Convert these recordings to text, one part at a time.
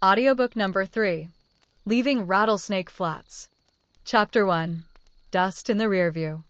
Audiobook number 3, Leaving Rattlesnake Flats. Chapter 1, Dust in the Rearview.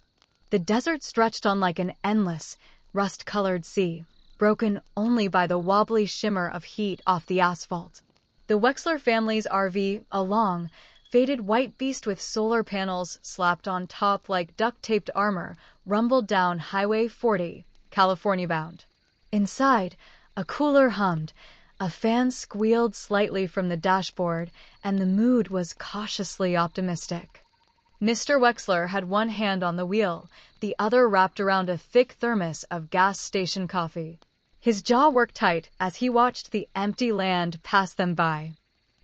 The desert stretched on like an endless, rust-colored sea, broken only by the wobbly shimmer of heat off the asphalt. The Wexler family's RV, a long, faded white beast with solar panels slapped on top like duct-taped armor, rumbled down Highway 40, California bound. Inside, a cooler hummed, a fan squealed slightly from the dashboard, and the mood was cautiously optimistic. Mr. Wexler had one hand on the wheel, the other wrapped around a thick thermos of gas station coffee. His jaw worked tight as he watched the empty land pass them by.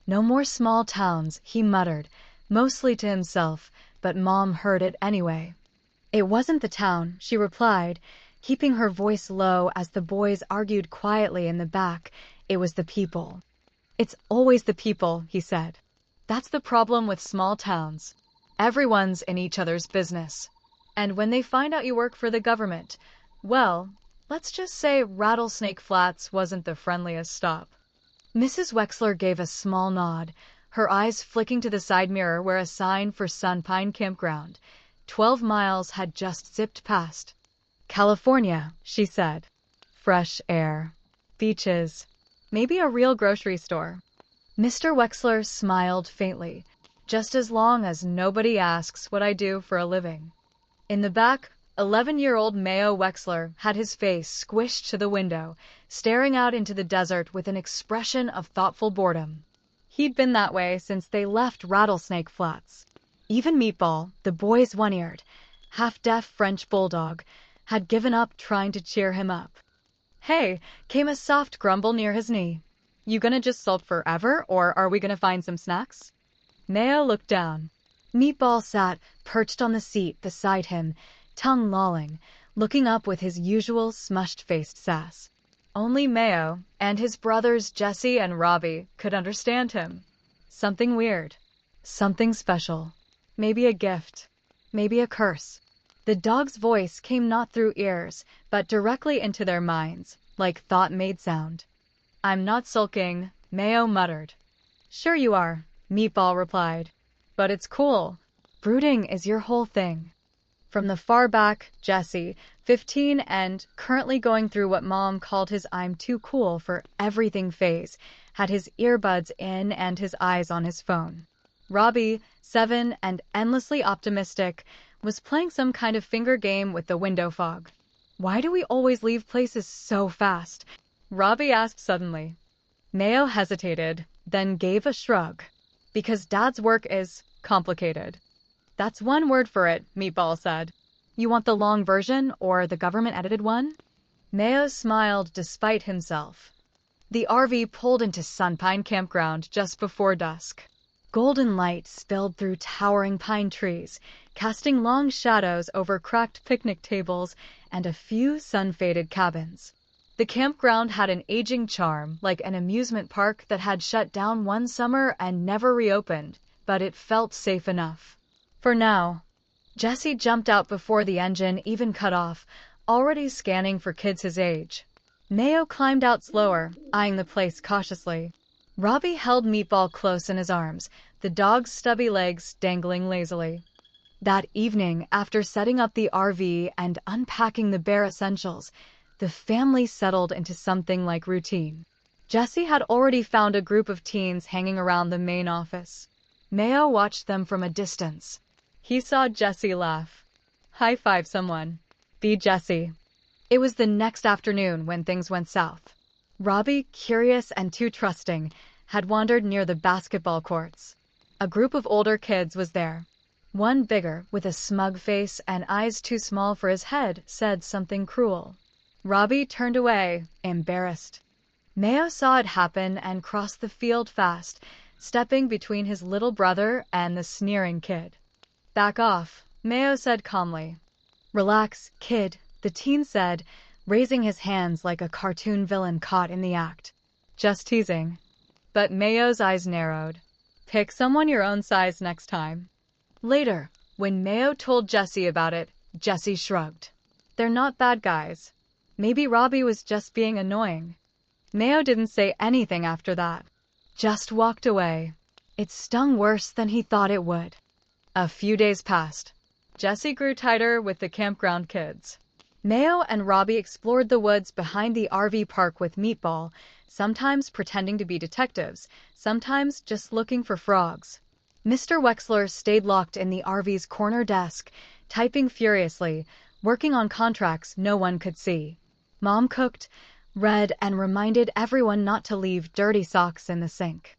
No more small towns, he muttered, mostly to himself, but Mom heard it anyway. It wasn't the town, she replied, keeping her voice low as the boys argued quietly in the back. It was the people. It's always the people, he said. That's the problem with small towns. Everyone's in each other's business. And when they find out you work for the government, well, let's just say Rattlesnake Flats wasn't the friendliest stop. Mrs. Wexler gave a small nod, her eyes flicking to the side mirror where a sign for Sunpine Campground, 12 miles, had just zipped past. California, she said. Fresh air. Beaches. Maybe a real grocery store. Mr. Wexler smiled faintly, just as long as nobody asks what I do for a living. In the back, 11-year-old Mayo Wexler had his face squished to the window, staring out into the desert with an expression of thoughtful boredom. He'd been that way since they left Rattlesnake Flats. Even Meatball, the boy's one-eared, half-deaf French bulldog, had given up trying to cheer him up. "Hey," came a soft grumble near his knee. "You gonna just sulk forever, or are we gonna find some snacks?" Mayo looked down. Meatball sat perched on the seat beside him, tongue lolling, looking up with his usual smushed-faced sass. Only Mayo and his brothers Jesse and Robbie could understand him. Something weird. Something special. Maybe a gift. Maybe a curse. The dog's voice came not through ears, but directly into their minds, like thought made sound. "I'm not sulking," Mayo muttered. "Sure you are," Meatball replied. "But it's cool. Brooding is your whole thing." From the far back, Jesse, 15 and currently going through what Mom called his "I'm too cool for everything" phase, had his earbuds in and his eyes on his phone. Robbie, 7 and endlessly optimistic, was playing some kind of finger game with the window fog. "Why do we always leave places so fast?" Robbie asked suddenly. Mayo hesitated, then gave a shrug. "Because Dad's work is complicated." "That's one word for it," Meatball said. "You want the long version or the government-edited one?" Mayo smiled despite himself. The RV pulled into Sunpine Campground just before dusk. Golden light spilled through towering pine trees, casting long shadows over cracked picnic tables and a few sun-faded cabins. The campground had an aging charm, like an amusement park that had shut down one summer and never reopened, but it felt safe enough. For now. Jesse jumped out before the engine even cut off, already scanning for kids his age. Mayo climbed out slower, eyeing the place cautiously. Robbie held Meatball close in his arms, the dog's stubby legs dangling lazily. That evening, after setting up the RV and unpacking the bare essentials, the family settled into something like routine. Jesse had already found a group of teens hanging around the main office. Mayo watched them from a distance. He saw Jesse laugh. High-five someone. Be Jesse. It was the next afternoon when things went south. Robbie, curious and too trusting, had wandered near the basketball courts. A group of older kids was there. One bigger, with a smug face and eyes too small for his head, said something cruel. Robbie turned away, embarrassed. Mayo saw it happen and crossed the field fast, stepping between his little brother and the sneering kid. "Back off," Mayo said calmly. "Relax, kid," the teen said, raising his hands like a cartoon villain caught in the act. "Just teasing." But Mayo's eyes narrowed. "Pick someone your own size next time." Later, when Mayo told Jesse about it, Jesse shrugged. "They're not bad guys. Maybe Robbie was just being annoying." Mayo didn't say anything after that. just walked away. It stung worse than he thought it would. A few days passed. Jesse grew tighter with the campground kids. Mayo and Robbie explored the woods behind the RV park with Meatball, sometimes pretending to be detectives, sometimes just looking for frogs. Mr. Wexler stayed locked in the RV's corner desk, typing furiously, working on contracts no one could see. Mom cooked, read, and reminded everyone not to leave dirty socks in the sink.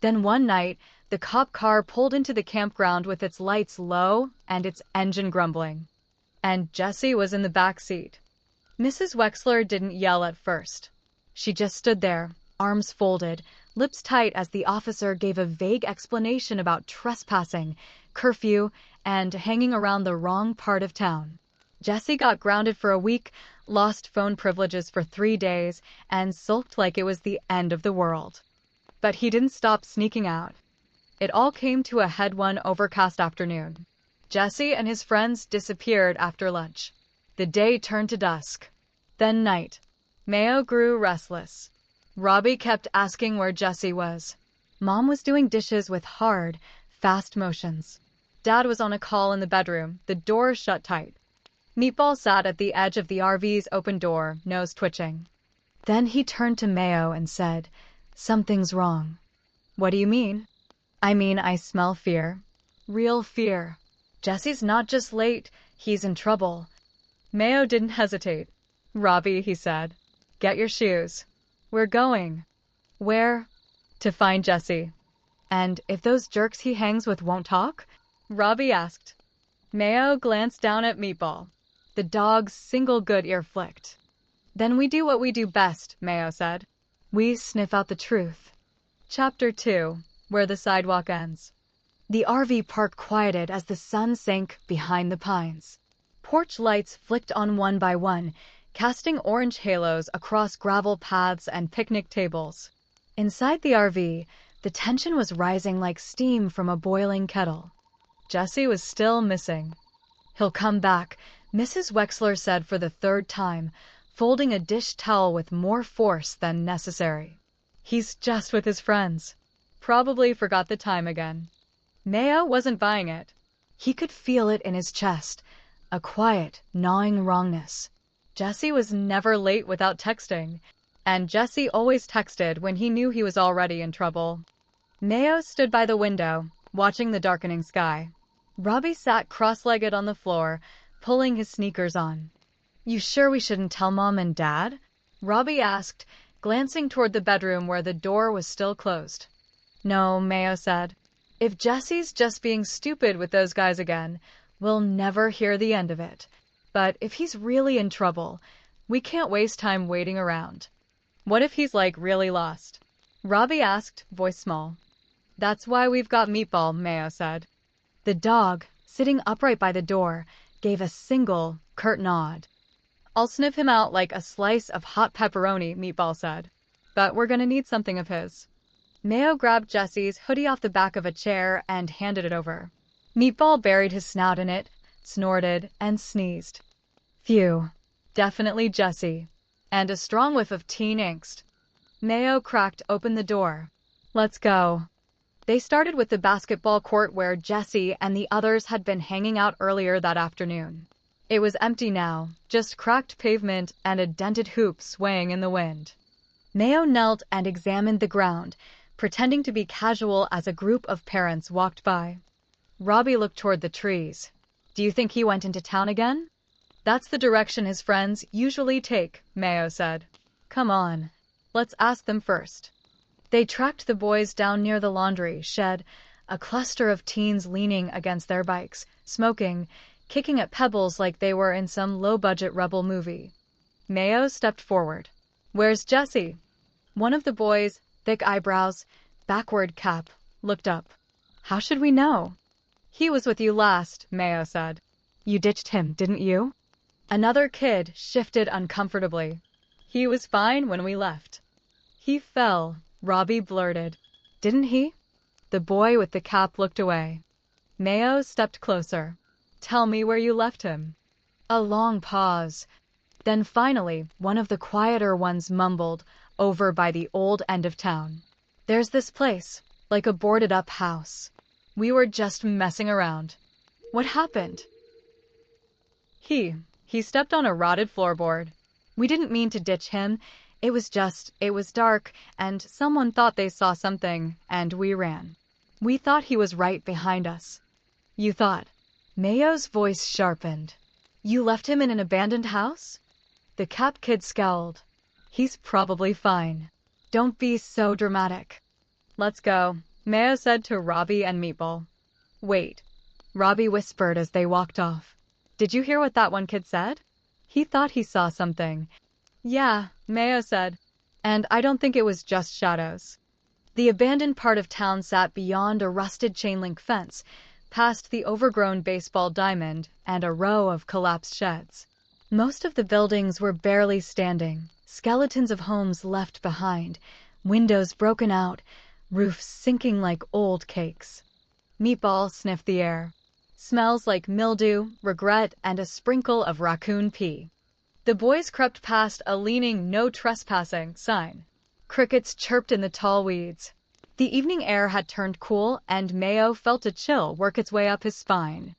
Then one night, the cop car pulled into the campground with its lights low and its engine grumbling. And Jessie was in the back seat. Mrs. Wexler didn't yell at first. She just stood there, arms folded, lips tight as the officer gave a vague explanation about trespassing, curfew, and hanging around the wrong part of town. Jessie got grounded for a week, lost phone privileges for 3 days, and sulked like it was the end of the world. But he didn't stop sneaking out. It all came to a head one overcast afternoon. Jesse and his friends disappeared after lunch. The day turned to dusk. Then night. Mayo grew restless. Robbie kept asking where Jesse was. Mom was doing dishes with hard, fast motions. Dad was on a call in the bedroom, the door shut tight. Meatball sat at the edge of the RV's open door, nose twitching. Then he turned to Mayo and said, "Something's wrong." "What do you mean?" "I mean I smell fear. Real fear. Jesse's not just late, he's in trouble." Mayo didn't hesitate. "Robbie," he said, "get your shoes. We're going." "Where?" "To find Jesse." "And if those jerks he hangs with won't talk?" Robbie asked. Mayo glanced down at Meatball. The dog's single good ear flicked. "Then we do what we do best," Mayo said. "We sniff out the truth." Chapter 2. Where the Sidewalk Ends. The RV park quieted as the sun sank behind the pines. Porch lights flicked on one by one, casting orange halos across gravel paths and picnic tables. Inside the RV, the tension was rising like steam from a boiling kettle. Jesse was still missing. "He'll come back," Mrs. Wexler said for the 3rd time, folding a dish towel with more force than necessary. "He's just with his friends. Probably forgot the time again." Mayo wasn't buying it. He could feel it in his chest, a quiet, gnawing wrongness. Jesse was never late without texting, and Jesse always texted when he knew he was already in trouble. Mayo stood by the window, watching the darkening sky. Robbie sat cross-legged on the floor, pulling his sneakers on. "You sure we shouldn't tell Mom and Dad?" Robbie asked, glancing toward the bedroom where the door was still closed. "No," Mayo said. "If Jesse's just being stupid with those guys again, we'll never hear the end of it. But if he's really in trouble, we can't waste time waiting around." "What if he's, really lost?" Robbie asked, voice small. "That's why we've got Meatball," Mayo said. The dog, sitting upright by the door, gave a single, curt nod. "I'll sniff him out like a slice of hot pepperoni," Meatball said. "But we're gonna need something of his." Mayo grabbed Jesse's hoodie off the back of a chair and handed it over. Meatball buried his snout in it, snorted, and sneezed. Phew. Definitely Jesse. And a strong whiff of teen angst. Mayo cracked open the door. "Let's go." They started with the basketball court where Jesse and the others had been hanging out earlier that afternoon. It was empty now, just cracked pavement and a dented hoop swaying in the wind. Mayo knelt and examined the ground, pretending to be casual as a group of parents walked by. Robbie looked toward the trees. "Do you think he went into town again?" "That's the direction his friends usually take," Mayo said. "Come on. Let's ask them first." They tracked the boys down near the laundry shed, a cluster of teens leaning against their bikes, smoking, kicking at pebbles like they were in some low-budget rebel movie. Mayo stepped forward. "Where's Jesse?" One of the boys, thick eyebrows, backward cap, looked up. "How should we know?" "He was with you last," Mayo said. "You ditched him, didn't you?" Another kid shifted uncomfortably. "He was fine when we left." "He fell," Robbie blurted. "Didn't he?" The boy with the cap looked away. Mayo stepped closer. "Tell me where you left him." A long pause. Then finally, one of the quieter ones mumbled, "Over by the old end of town." There's this place, like a boarded-up house. We were just messing around. What happened? He stepped on a rotted floorboard. We didn't mean to ditch him. It was dark, and someone thought they saw something, and we ran. We thought he was right behind us. You thought? Mayo's voice sharpened. You left him in an abandoned house? The Cap Kid scowled. He's probably fine. Don't be so dramatic. Let's go, Mayo said to Robbie and Meatball. Wait, Robbie whispered as they walked off. Did you hear what that one kid said? He thought he saw something. Yeah, Mayo said. And I don't think it was just shadows. The abandoned part of town sat beyond a rusted chain-link fence, past the overgrown baseball diamond and a row of collapsed sheds. Most of the buildings were barely standing, skeletons of homes left behind, windows broken out, roofs sinking like old cakes. Meatball sniffed the air. Smells like mildew, regret, and a sprinkle of raccoon pee. The boys crept past a leaning "No Trespassing" sign. Crickets chirped in the tall weeds. The evening air had turned cool, and Mayo felt a chill work its way up his spine.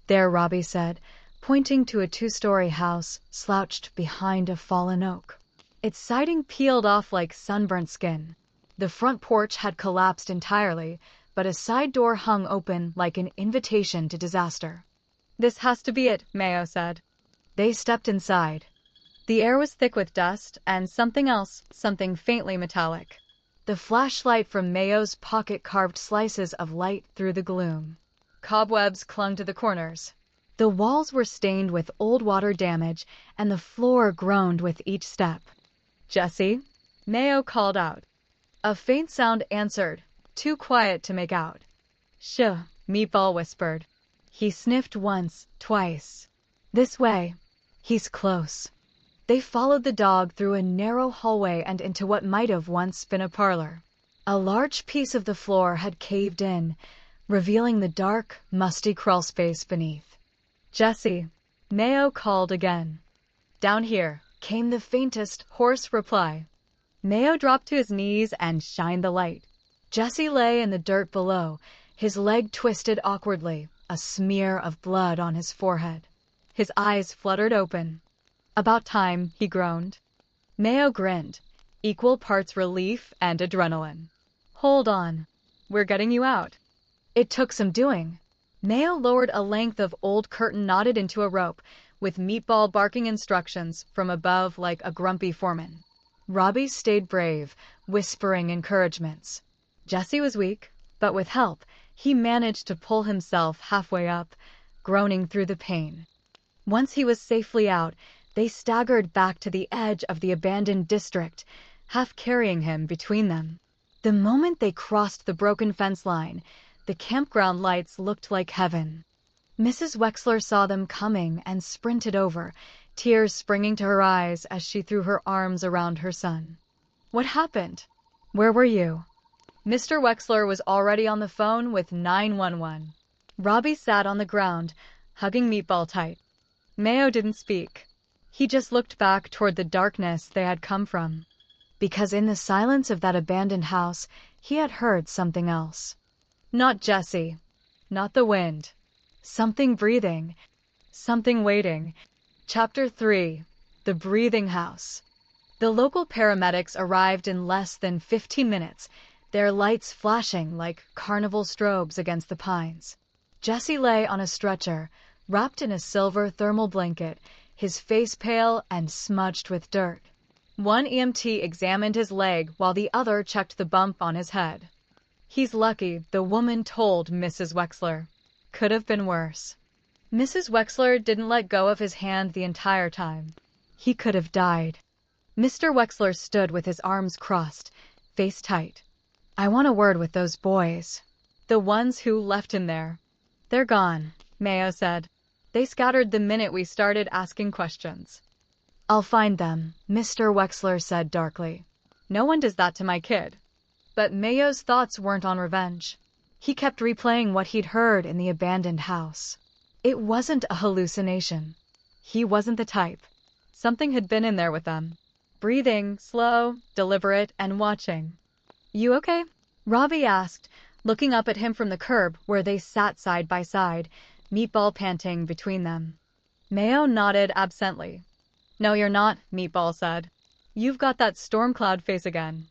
There, Robbie said, pointing to a 2-story house slouched behind a fallen oak. Its siding peeled off like sunburnt skin. The front porch had collapsed entirely, but a side door hung open like an invitation to disaster. This has to be it, Mayo said. They stepped inside. The air was thick with dust and something else, something faintly metallic. The flashlight from Mayo's pocket carved slices of light through the gloom. Cobwebs clung to the corners. The walls were stained with old water damage, and the floor groaned with each step. Jesse, Mayo called out. A faint sound answered, too quiet to make out. Shh, Meatball whispered. He sniffed once, twice. This way. He's close. They followed the dog through a narrow hallway and into what might have once been a parlor. A large piece of the floor had caved in, revealing the dark, musty crawlspace beneath. Jesse, Mayo called again. Down here, came the faintest, hoarse reply. Mayo dropped to his knees and shined the light. Jesse lay in the dirt below, his leg twisted awkwardly, a smear of blood on his forehead. His eyes fluttered open. About time, he groaned. Mayo grinned, equal parts relief and adrenaline. Hold on. We're getting you out. It took some doing. Mayo lowered a length of old curtain knotted into a rope, with Meatball barking instructions from above like a grumpy foreman. Robbie stayed brave, whispering encouragements. Jesse was weak, but with help, he managed to pull himself halfway up, groaning through the pain. Once he was safely out, they staggered back to the edge of the abandoned district, half carrying him between them. The moment they crossed the broken fence line, the campground lights looked like heaven. Mrs. Wexler saw them coming and sprinted over, tears springing to her eyes as she threw her arms around her son. What happened? Where were you? Mr. Wexler was already on the phone with 911. Robbie sat on the ground, hugging Meatball tight. Mayo didn't speak. He just looked back toward the darkness they had come from. Because in the silence of that abandoned house, he had heard something else. Not Jesse. Not the wind. Something breathing. Something waiting. Chapter 3. The Breathing House. The local paramedics arrived in less than 15 minutes, their lights flashing like carnival strobes against the pines. Jesse lay on a stretcher, wrapped in a silver thermal blanket, his face pale and smudged with dirt. One EMT examined his leg while the other checked the bump on his head. He's lucky, the woman told Mrs. Wexler. Could have been worse. Mrs. Wexler didn't let go of his hand the entire time. He could have died. Mr. Wexler stood with his arms crossed, face tight. I want a word with those boys. The ones who left him there. They're gone, Mayo said. They scattered the minute we started asking questions. I'll find them, Mr. Wexler said darkly. No one does that to my kid. But Mayo's thoughts weren't on revenge. He kept replaying what he'd heard in the abandoned house. It wasn't a hallucination. He wasn't the type. Something had been in there with them. Breathing, slow, deliberate, and watching. You okay? Robbie asked, looking up at him from the curb where they sat side by side, Meatball panting between them. Mayo nodded absently. No, you're not, Meatball said. You've got that storm cloud face again.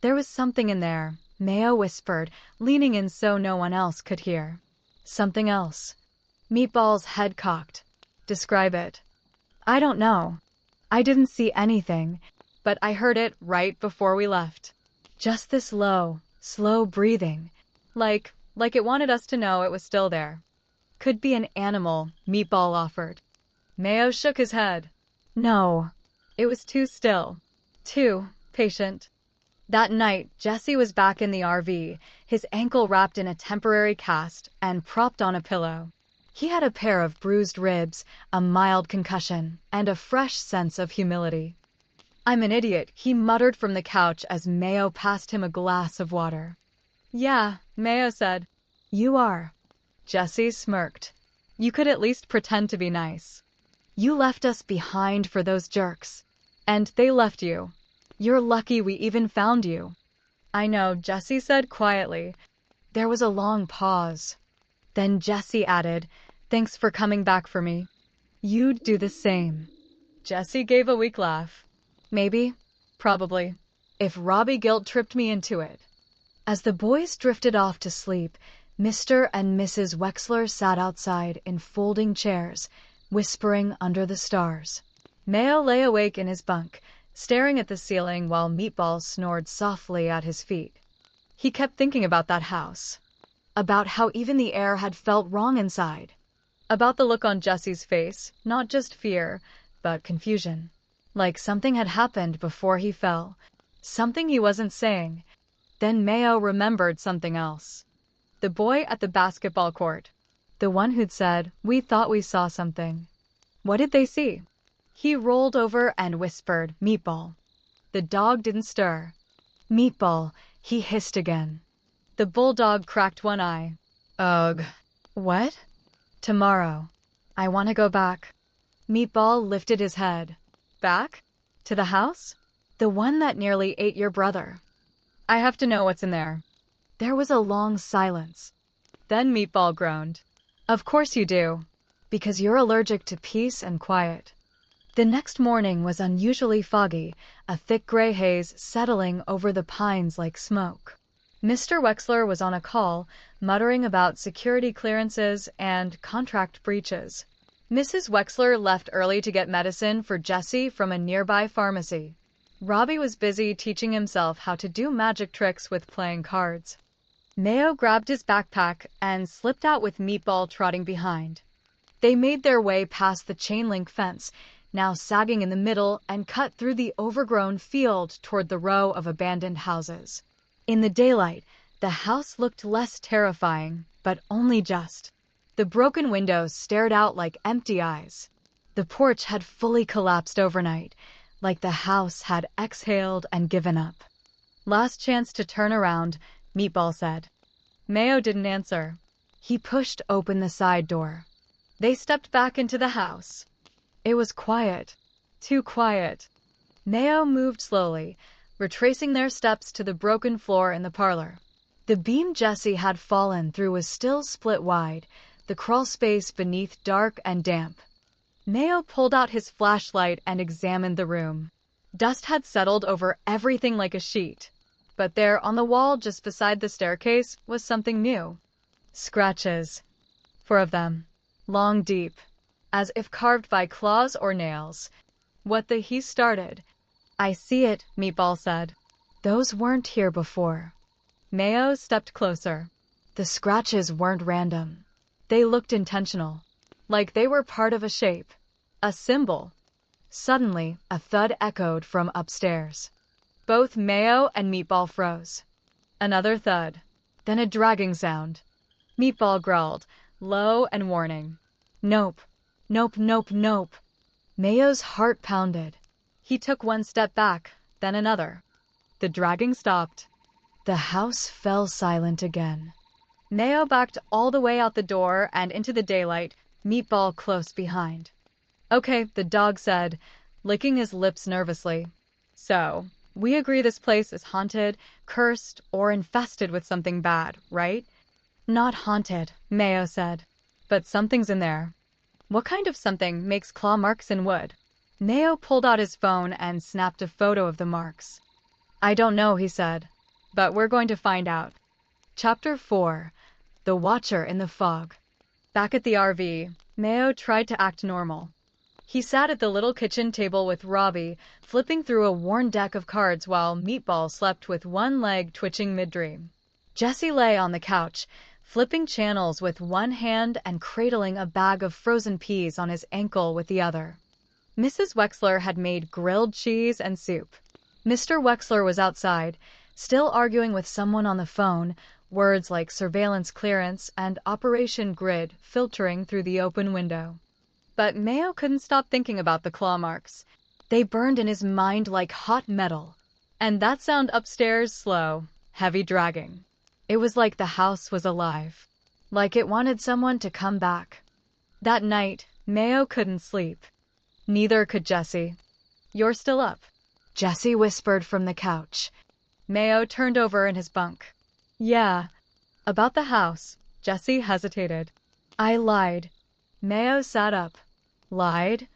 There was something in there, Mayo whispered, leaning in so no one else could hear. Something else. Meatball's head cocked. Describe it. I don't know. I didn't see anything, but I heard it right before we left. Just this low, slow breathing, like it wanted us to know it was still there. Could be an animal, Meatball offered. Mayo shook his head. No, it was too still, too patient. That night, Jesse was back in the RV, his ankle wrapped in a temporary cast and propped on a pillow. He had a pair of bruised ribs, a mild concussion, and a fresh sense of humility. I'm an idiot, he muttered from the couch as Mayo passed him a glass of water. Yeah, Mayo said. You are. Jesse smirked. You could at least pretend to be nice. You left us behind for those jerks. And they left you. You're lucky we even found you. I know, Jesse said quietly. There was a long pause. Then Jesse added, thanks for coming back for me. You'd do the same. Jesse gave a weak laugh. Maybe. Probably. If Robbie guilt tripped me into it. As the boys drifted off to sleep, Mr. and Mrs. Wexler sat outside in folding chairs, whispering under the stars. Mayo lay awake in his bunk, staring at the ceiling while Meatball snored softly at his feet. He kept thinking about that house. About how even the air had felt wrong inside. About the look on Jesse's face, not just fear, but confusion. Like something had happened before he fell. Something he wasn't saying. Then Mayo remembered something else. The boy at the basketball court. The one who'd said, we thought we saw something. What did they see? He rolled over and whispered, Meatball. The dog didn't stir. Meatball, he hissed again. The bulldog cracked one eye. Ugh. What? Tomorrow. I want to go back. Meatball lifted his head. Back? To the house? The one that nearly ate your brother. I have to know what's in there. There was a long silence. Then Meatball groaned. Of course you do. Because you're allergic to peace and quiet. The next morning was unusually foggy, a thick gray haze settling over the pines like smoke. Mr. Wexler was on a call, muttering about security clearances and contract breaches. Mrs. Wexler left early to get medicine for Jesse from a nearby pharmacy. Robbie was busy teaching himself how to do magic tricks with playing cards. Mayo grabbed his backpack and slipped out with Meatball trotting behind. They made their way past the chain-link fence, now sagging in the middle, and cut through the overgrown field toward the row of abandoned houses. In the daylight, the house looked less terrifying, but only just. The broken windows stared out like empty eyes. The porch had fully collapsed overnight, like the house had exhaled and given up. Last chance to turn around, Meatball said. Mayo didn't answer. He pushed open the side door. They stepped back into the house. It was quiet. Too quiet. Mayo moved slowly, retracing their steps to the broken floor in the parlor. The beam Jesse had fallen through was still split wide, the crawl space beneath dark and damp. Mayo pulled out his flashlight and examined the room. Dust had settled over everything like a sheet, but there on the wall just beside the staircase was something new. Scratches. 4 of them. Long, deep, as if carved by claws or nails. He started. I see it, Meatball said. Those weren't here before. Mayo stepped closer. The scratches weren't random. They looked intentional, like they were part of a shape, a symbol. Suddenly, a thud echoed from upstairs. Both Mayo and Meatball froze. Another thud, then a dragging sound. Meatball growled, low and warning. Nope, nope, nope, nope. Mayo's heart pounded. He took one step back, then another. The dragging stopped. The house fell silent again. Mayo backed all the way out the door and into the daylight, Meatball close behind. Okay, the dog said, licking his lips nervously. So, We agree this place is haunted, cursed, or infested with something bad, right? Not haunted, Mayo said. But something's in there. What kind of something makes claw marks in wood? Mayo pulled out his phone and snapped a photo of the marks. I don't know, he said, but we're going to find out. Chapter 4. The Watcher in the Fog. Back at the RV, Mayo tried to act normal. He sat at the little kitchen table with Robbie, flipping through a worn deck of cards while Meatball slept with one leg twitching mid-dream. Jesse lay on the couch, flipping channels with one hand and cradling a bag of frozen peas on his ankle with the other. Mrs. Wexler had made grilled cheese and soup. Mr. Wexler was outside, still arguing with someone on the phone, words like surveillance clearance and Operation Grid filtering through the open window. But Mayo couldn't stop thinking about the claw marks. They burned in his mind like hot metal. And that sound upstairs slow, heavy dragging. It was like the house was alive. Like it wanted someone to come back. That night, Mayo couldn't sleep. Neither could Jesse. You're still up, Jesse whispered from the couch. Mayo turned over in his bunk. Yeah. About the house, Jesse hesitated. I lied. Mayo sat up. Lied?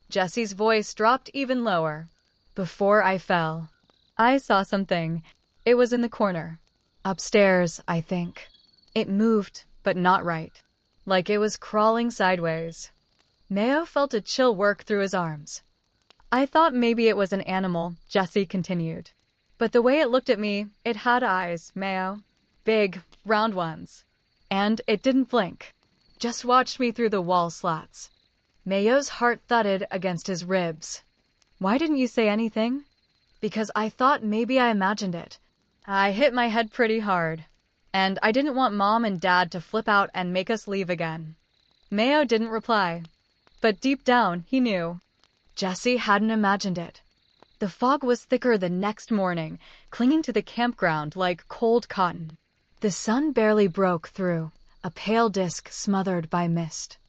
Jesse's voice dropped even lower. Before I fell. I saw something. It was in the corner. Upstairs, I think. It moved, but not right. Like it was crawling sideways. Mayo felt a chill work through his arms. I thought maybe it was an animal, Jesse continued. But the way it looked at me, it had eyes, Mayo. Big, round ones. And it didn't blink. Just watched me through the wall slats. Mayo's heart thudded against his ribs. Why didn't you say anything? Because I thought maybe I imagined it. I hit my head pretty hard. And I didn't want Mom and Dad to flip out and make us leave again. Mayo didn't reply. But deep down, he knew. Jesse hadn't imagined it. The fog was thicker the next morning, clinging to the campground like cold cotton. The sun barely broke through, a pale disk smothered by mist.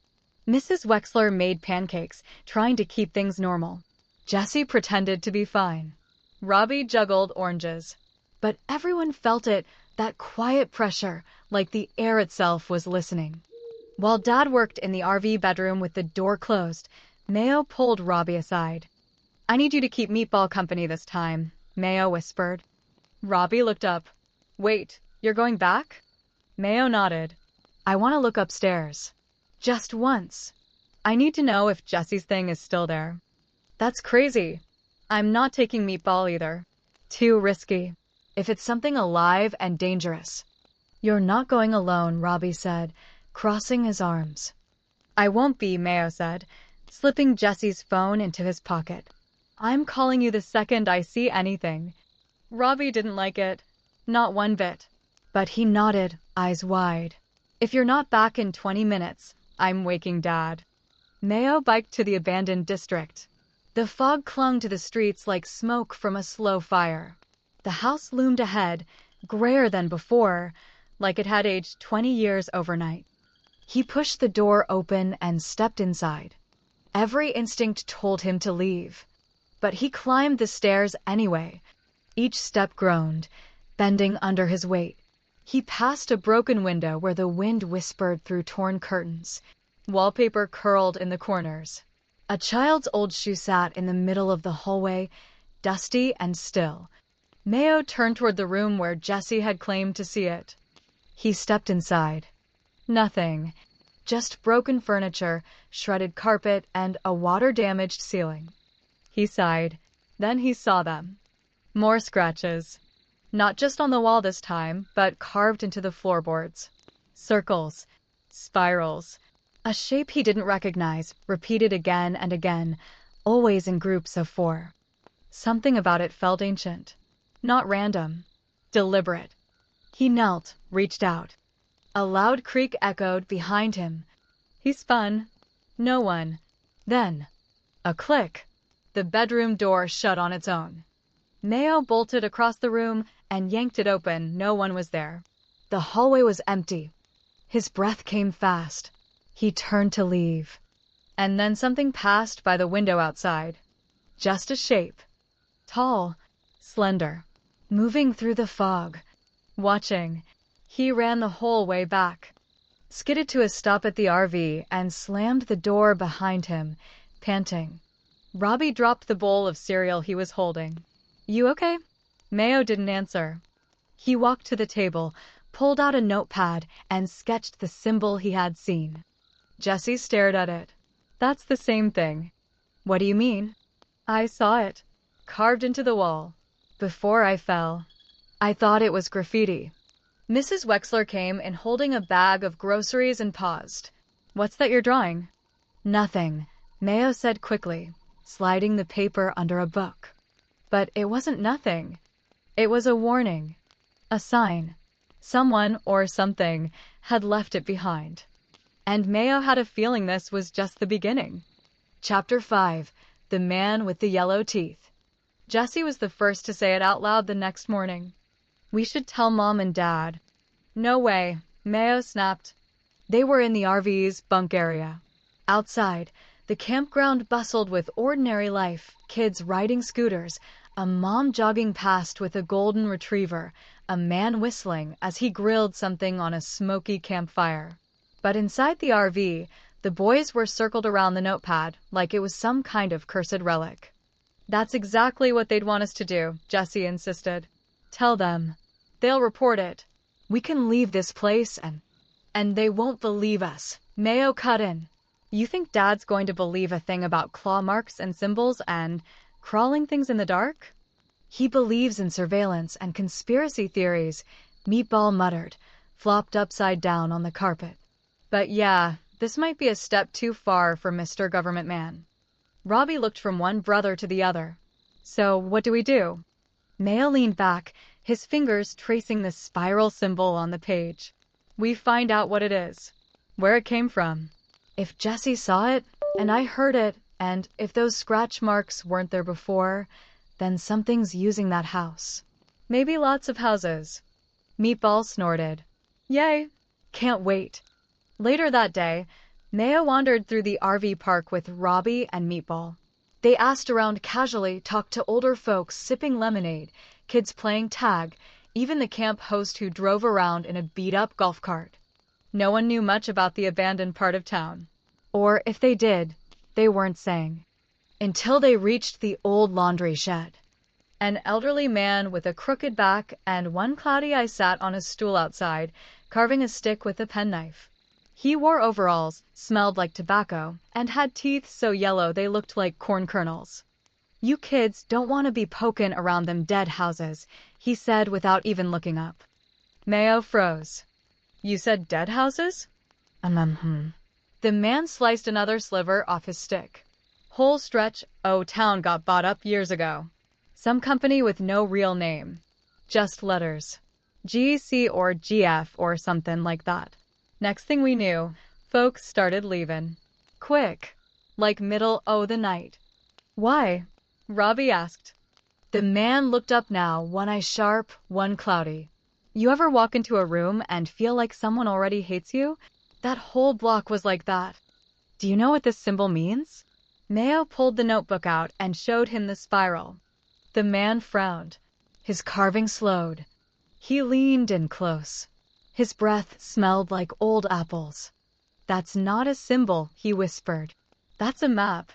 Mrs. Wexler made pancakes, trying to keep things normal. Jesse pretended to be fine. Robbie juggled oranges. But everyone felt it, that quiet pressure, like the air itself was listening. While Dad worked in the RV bedroom with the door closed, Mayo pulled Robbie aside. I need you to keep Meatball company this time, Mayo whispered. Robbie looked up. Wait, you're going back? Mayo nodded. I want to look upstairs. Just once. I need to know if Jesse's thing is still there. That's crazy. I'm not taking Meatball either. Too risky. If it's something alive and dangerous. You're not going alone, Robbie said, crossing his arms. I won't be, Mayo said, slipping Jesse's phone into his pocket. I'm calling you the second I see anything. Robbie didn't like it. Not one bit. But he nodded, eyes wide. If you're not back in 20 minutes, I'm waking Dad. Mayo biked to the abandoned district. The fog clung to the streets like smoke from a slow fire. The house loomed ahead, grayer than before, like it had aged 20 years overnight. He pushed the door open and stepped inside. Every instinct told him to leave. But he climbed the stairs anyway. Each step groaned, bending under his weight. He passed a broken window where the wind whispered through torn curtains. Wallpaper curled in the corners. A child's old shoe sat in the middle of the hallway, dusty and still. Mayo turned toward the room where Jesse had claimed to see it. He stepped inside. Nothing. Just broken furniture, shredded carpet, and a water-damaged ceiling. He sighed. Then he saw them. More scratches. Not just on the wall this time, but carved into the floorboards. Circles. Spirals. A shape he didn't recognize, repeated again and again, always in groups of 4. Something about it felt ancient. Not random. Deliberate. He knelt, reached out. A loud creak echoed behind him. He spun. No one. Then, a click. The bedroom door shut on its own. Mayo bolted across the room and yanked it open. No one was there. The hallway was empty. His breath came fast. He turned to leave. And then something passed by the window outside. Just a shape. Tall. slender, moving through the fog. Watching, he ran the whole way back, skidded to a stop at the RV, and slammed the door behind him, panting. Robbie dropped the bowl of cereal he was holding. "You okay?" Mayo didn't answer. He walked to the table, pulled out a notepad, and sketched the symbol he had seen. Jessie stared at it. "That's the same thing." "What do you mean?" "I saw it, carved into the wall, before I fell. I thought it was graffiti." Mrs. Wexler came in holding a bag of groceries and paused. "What's that you're drawing?" "Nothing," Mayo said quickly, sliding the paper under a book. But it wasn't nothing. It was a warning. A sign. Someone or something had left it behind. And Mayo had a feeling this was just the beginning. Chapter 5. The Man with the Yellow Teeth. Jessie was the first to say it out loud the next morning. "We should tell Mom and Dad." "No way," Mayo snapped. They were in the RV's bunk area. Outside, the campground bustled with ordinary life, kids riding scooters, a mom jogging past with a golden retriever, a man whistling as he grilled something on a smoky campfire. But inside the RV, the boys were circled around the notepad like it was some kind of cursed relic. "That's exactly what they'd want us to do," Jessie insisted. "Tell them. They'll report it. We can leave this place and they won't believe us." Mayo cut in. "You think Dad's going to believe a thing about claw marks and symbols and crawling things in the dark?" "He believes in surveillance and conspiracy theories," Meatball muttered, flopped upside down on the carpet. "But yeah, this might be a step too far for Mr. Government Man." Robbie looked from one brother to the other. "So what do we do?" Mayo leaned back, his fingers tracing the spiral symbol on the page. "We find out what it is, where it came from. If Jessie saw it, and I heard it, and if those scratch marks weren't there before, then something's using that house. Maybe lots of houses." Meatball snorted. "Yay! Can't wait." Later that day, Mayo wandered through the RV park with Robbie and Meatball. They asked around casually, talked to older folks sipping lemonade, kids playing tag, even the camp host who drove around in a beat-up golf cart. No one knew much about the abandoned part of town. Or if they did, they weren't saying. Until they reached the old laundry shed. An elderly man with a crooked back and one cloudy eye sat on a stool outside, carving a stick with a penknife. He wore overalls, smelled like tobacco, and had teeth so yellow they looked like corn kernels. "You kids don't want to be poking around them dead houses," he said without even looking up. Mayo froze. "You said dead houses?" The man sliced another sliver off his stick. "Whole stretch o' town got bought up years ago. Some company with no real name. Just letters. GC or GF or something like that. Next thing we knew, folks started leaving. Quick. Like middle o' the night." "Why?" Robbie asked. The man looked up now, one eye sharp, one cloudy. "You ever walk into a room and feel like someone already hates you? That whole block was like that. Do you know what this symbol means?" Mayo pulled the notebook out and showed him the spiral. The man frowned. His carving slowed. He leaned in close. His breath smelled like old apples. "That's not a symbol," he whispered. "That's a map."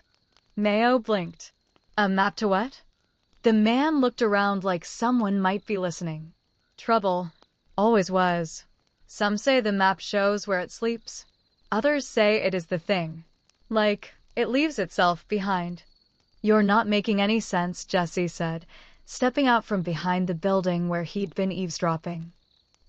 Mayo blinked. "A map to what?" The man looked around like someone might be listening. "Trouble. Always was. Some say the map shows where it sleeps. Others say it is the thing. Like, it leaves itself behind." "You're not making any sense," Jessie said, stepping out from behind the building where he'd been eavesdropping.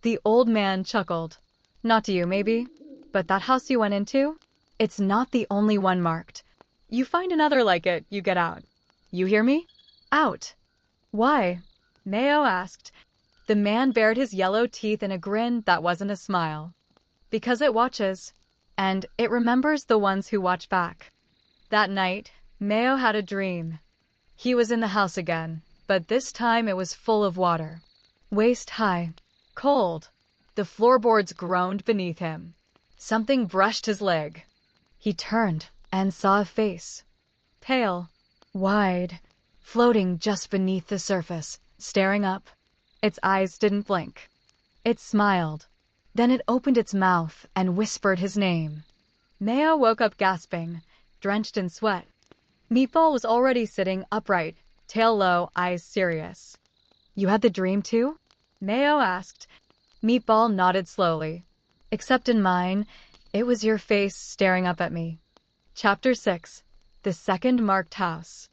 The old man chuckled. "Not to you, maybe. But that house you went into? It's not the only one marked. You find another like it, you get out. You hear me? Out." "Why?" Mayo asked. The man bared his yellow teeth in a grin that wasn't a smile. "Because it watches. And it remembers the ones who watch back." That night, Mayo had a dream. He was in the house again, but this time it was full of water. Waist high. Cold. The floorboards groaned beneath him. Something brushed his leg. He turned and saw a face. Pale. Wide. Floating just beneath the surface. staring up. Its eyes didn't blink. It smiled. Then it opened its mouth and whispered his name. Mayo woke up gasping, drenched in sweat. Meatball was already sitting upright, tail low, eyes serious. "You had the dream too?" Mayo asked. Meatball nodded slowly. "Except in mine, it was your face staring up at me." Chapter 6. The Second Marked House.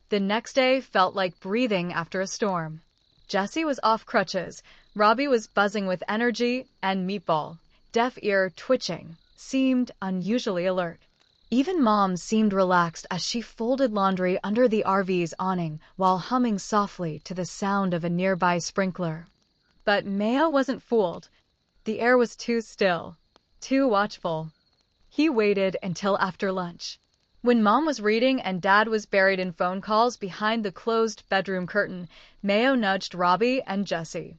The next day felt like breathing after a storm. Jessie was off crutches, Robbie was buzzing with energy, and Meatball, deaf ear twitching, seemed unusually alert. Even Mom seemed relaxed as she folded laundry under the RV's awning while humming softly to the sound of a nearby sprinkler. But Mayo wasn't fooled. The air was too still, too watchful. He waited until after lunch. When Mom was reading and Dad was buried in phone calls behind the closed bedroom curtain, Mayo nudged Robbie and Jessie.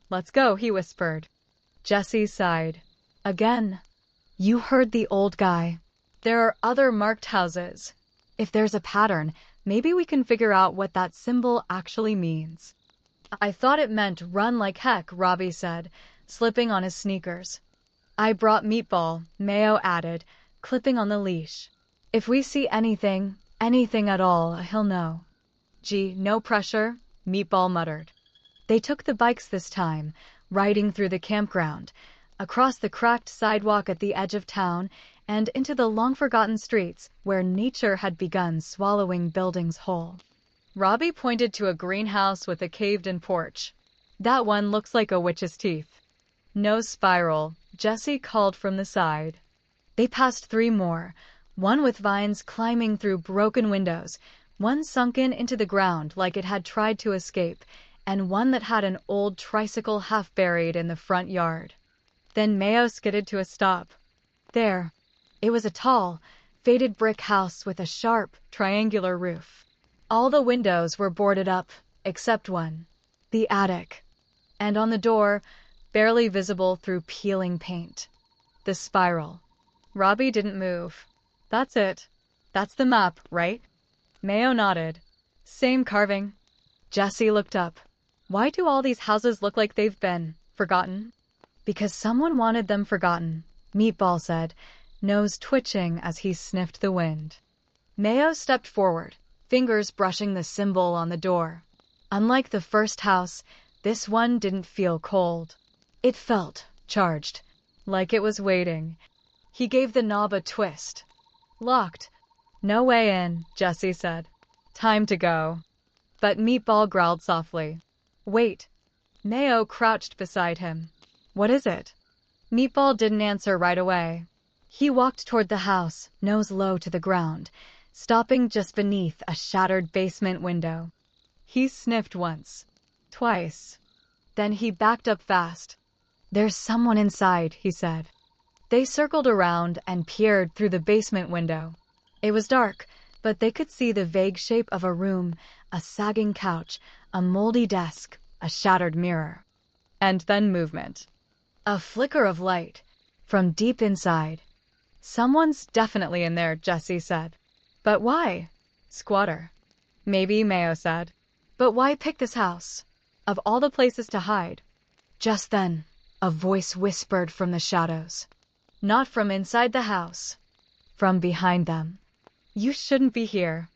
"Let's go," he whispered. Jessie sighed. "Again." "You heard the old guy. There are other marked houses. If there's a pattern, maybe we can figure out what that symbol actually means." "I thought it meant run like heck," Robbie said, slipping on his sneakers. "I brought Meatball," Mayo added, clipping on the leash. "If we see anything at all, he'll know." "Gee, no pressure," Meatball muttered. They took the bikes this time, riding through the campground, across the cracked sidewalk at the edge of town, and into the long-forgotten streets where nature had begun swallowing buildings whole. Robbie pointed to a greenhouse with a caved-in porch. "That one looks like a witch's teeth." "No spiral," Jessie called from the side. They passed 3 more, one with vines climbing through broken windows, one sunken into the ground like it had tried to escape, and one that had an old tricycle half buried in the front yard. Then Mayo skidded to a stop. There. It was a tall, faded brick house with a sharp, triangular roof. All the windows were boarded up, except one, the attic. And on the door, barely visible through peeling paint, the spiral. Robbie didn't move. "That's it. That's the map, right?" Mayo nodded. "Same carving." Jessie looked up. "Why do all these houses look like they've been forgotten?" "Because someone wanted them forgotten," Meatball said, nose twitching as he sniffed the wind. Mayo stepped forward, fingers brushing the symbol on the door. Unlike the first house, this one didn't feel cold. It felt charged, like it was waiting. He gave the knob a twist. "Locked." "No way in," Jessie said. "Time to go." But Meatball growled softly. "Wait." Mayo crouched beside him. "What is it?" Meatball didn't answer right away. He walked toward the house, nose low to the ground, stopping just beneath a shattered basement window. He sniffed once, twice. Then he backed up fast. "There's someone inside," he said. They circled around and peered through the basement window. It was dark, but they could see the vague shape of a room, a sagging couch, a moldy desk, a shattered mirror. And then movement. A flicker of light from deep inside. "Someone's definitely in there," Jessie said. "But why?" "Squatter." "Maybe," Mayo said. "But why pick this house? Of all the places to hide?" Just then, a voice whispered from the shadows. Not from inside the house. From behind them. "You shouldn't be here."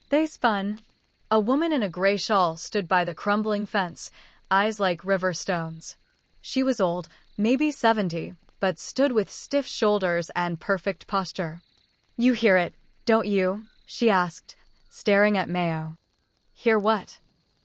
They spun. A woman in a gray shawl stood by the crumbling fence, eyes like river stones. She was old, maybe 70, but stood with stiff shoulders and perfect posture. "You hear it, don't you?" she asked, staring at Mayo. "Hear what?"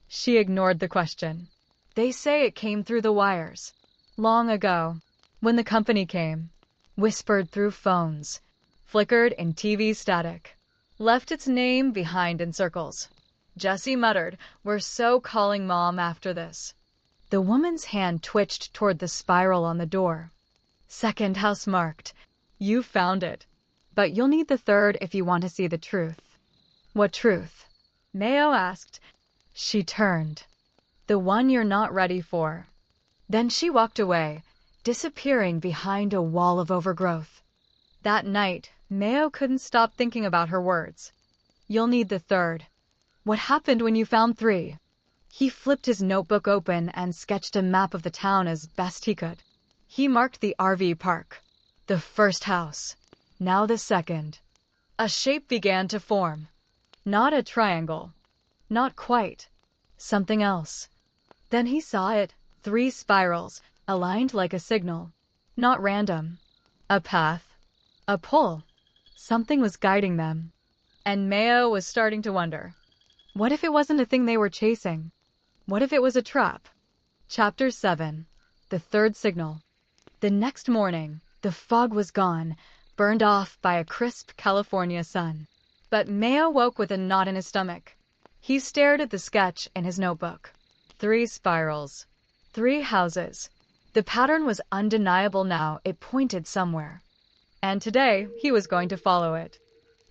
She ignored the question. "They say it came through the wires. Long ago, when the company came. Whispered through phones. Flickered in TV static. Left its name behind in circles." Jessie muttered, "We're so calling Mom after this." The woman's hand twitched toward the spiral on the door. "Second house marked. You found it. But you'll need the third if you want to see the truth." "What truth?" Mayo asked. She turned. "The one you're not ready for." Then she walked away, disappearing behind a wall of overgrowth. That night, Mayo couldn't stop thinking about her words. "You'll need the third. What happened when you found 3?" He flipped his notebook open and sketched a map of the town as best he could. He marked the RV park. The first house. Now the second. A shape began to form. Not a triangle. Not quite. Something else. Then he saw it. 3 spirals, aligned like a signal. Not random. A path. A pull. Something was guiding them. And Mayo was starting to wonder. What if it wasn't a thing they were chasing? What if it was a trap? Chapter 7. The Third Signal. The next morning, the fog was gone, burned off by a crisp California sun. But Mayo woke with a knot in his stomach. He stared at the sketch in his notebook. 3 spirals. 3 houses. The pattern was undeniable now. It pointed somewhere. And today, he was going to follow it.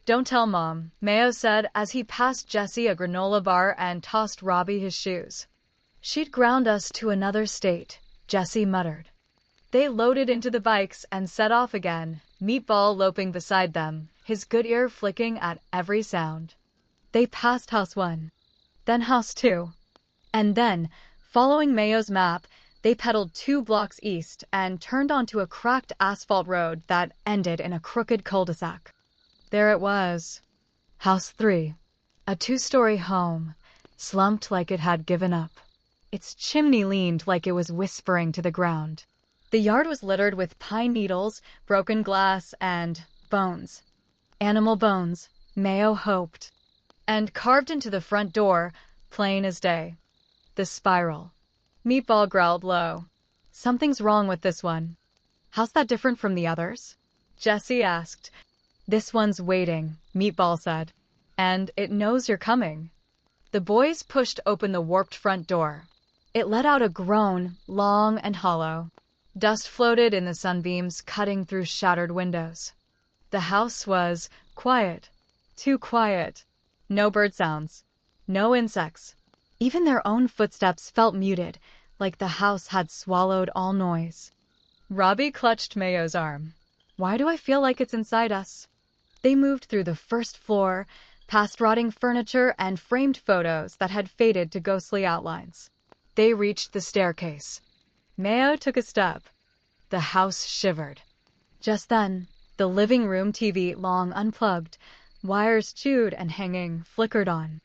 "Don't tell Mom," Mayo said as he passed Jessie a granola bar and tossed Robbie his shoes. "She'd ground us to another state," Jessie muttered. They loaded into the bikes and set off again, Meatball loping beside them, his good ear flicking at every sound. They passed House 1, then House 2, and then, following Mayo's map, they pedaled 2 blocks east and turned onto a cracked asphalt road that ended in a crooked cul-de-sac. There it was. House 3. A 2-story home, slumped like it had given up. Its chimney leaned like it was whispering to the ground. The yard was littered with pine needles, broken glass, and bones. Animal bones, Mayo hoped. And carved into the front door, plain as day. The spiral. Meatball growled low. "Something's wrong with this one." "How's that different from the others?" Jessie asked. "This one's waiting," Meatball said. "And it knows you're coming." The boys pushed open the warped front door. It let out a groan, long and hollow. Dust floated in the sunbeams, cutting through shattered windows. The house was quiet. Too quiet. No bird sounds. No insects. Even their own footsteps felt muted, like the house had swallowed all noise. Robbie clutched Mayo's arm. "Why do I feel like it's inside us?" They moved through the first floor, past rotting furniture and framed photos that had faded to ghostly outlines. They reached the staircase. Mayo took a step. The house shivered. Just then, the living room TV, long unplugged, wires chewed and hanging, flickered on.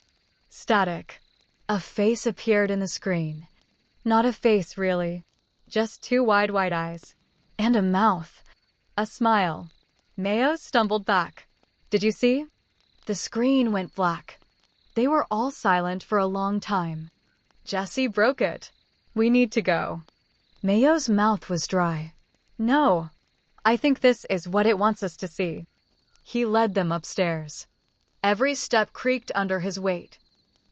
Static. A face appeared in the screen. Not a face, really. Just 2 wide white eyes. And a mouth. A smile. Mayo stumbled back. "Did you see?" The screen went black. They were all silent for a long time. Jessie broke it. "We need to go." Mayo's mouth was dry. "No. I think this is what it wants us to see." He led them upstairs. Every step creaked under his weight.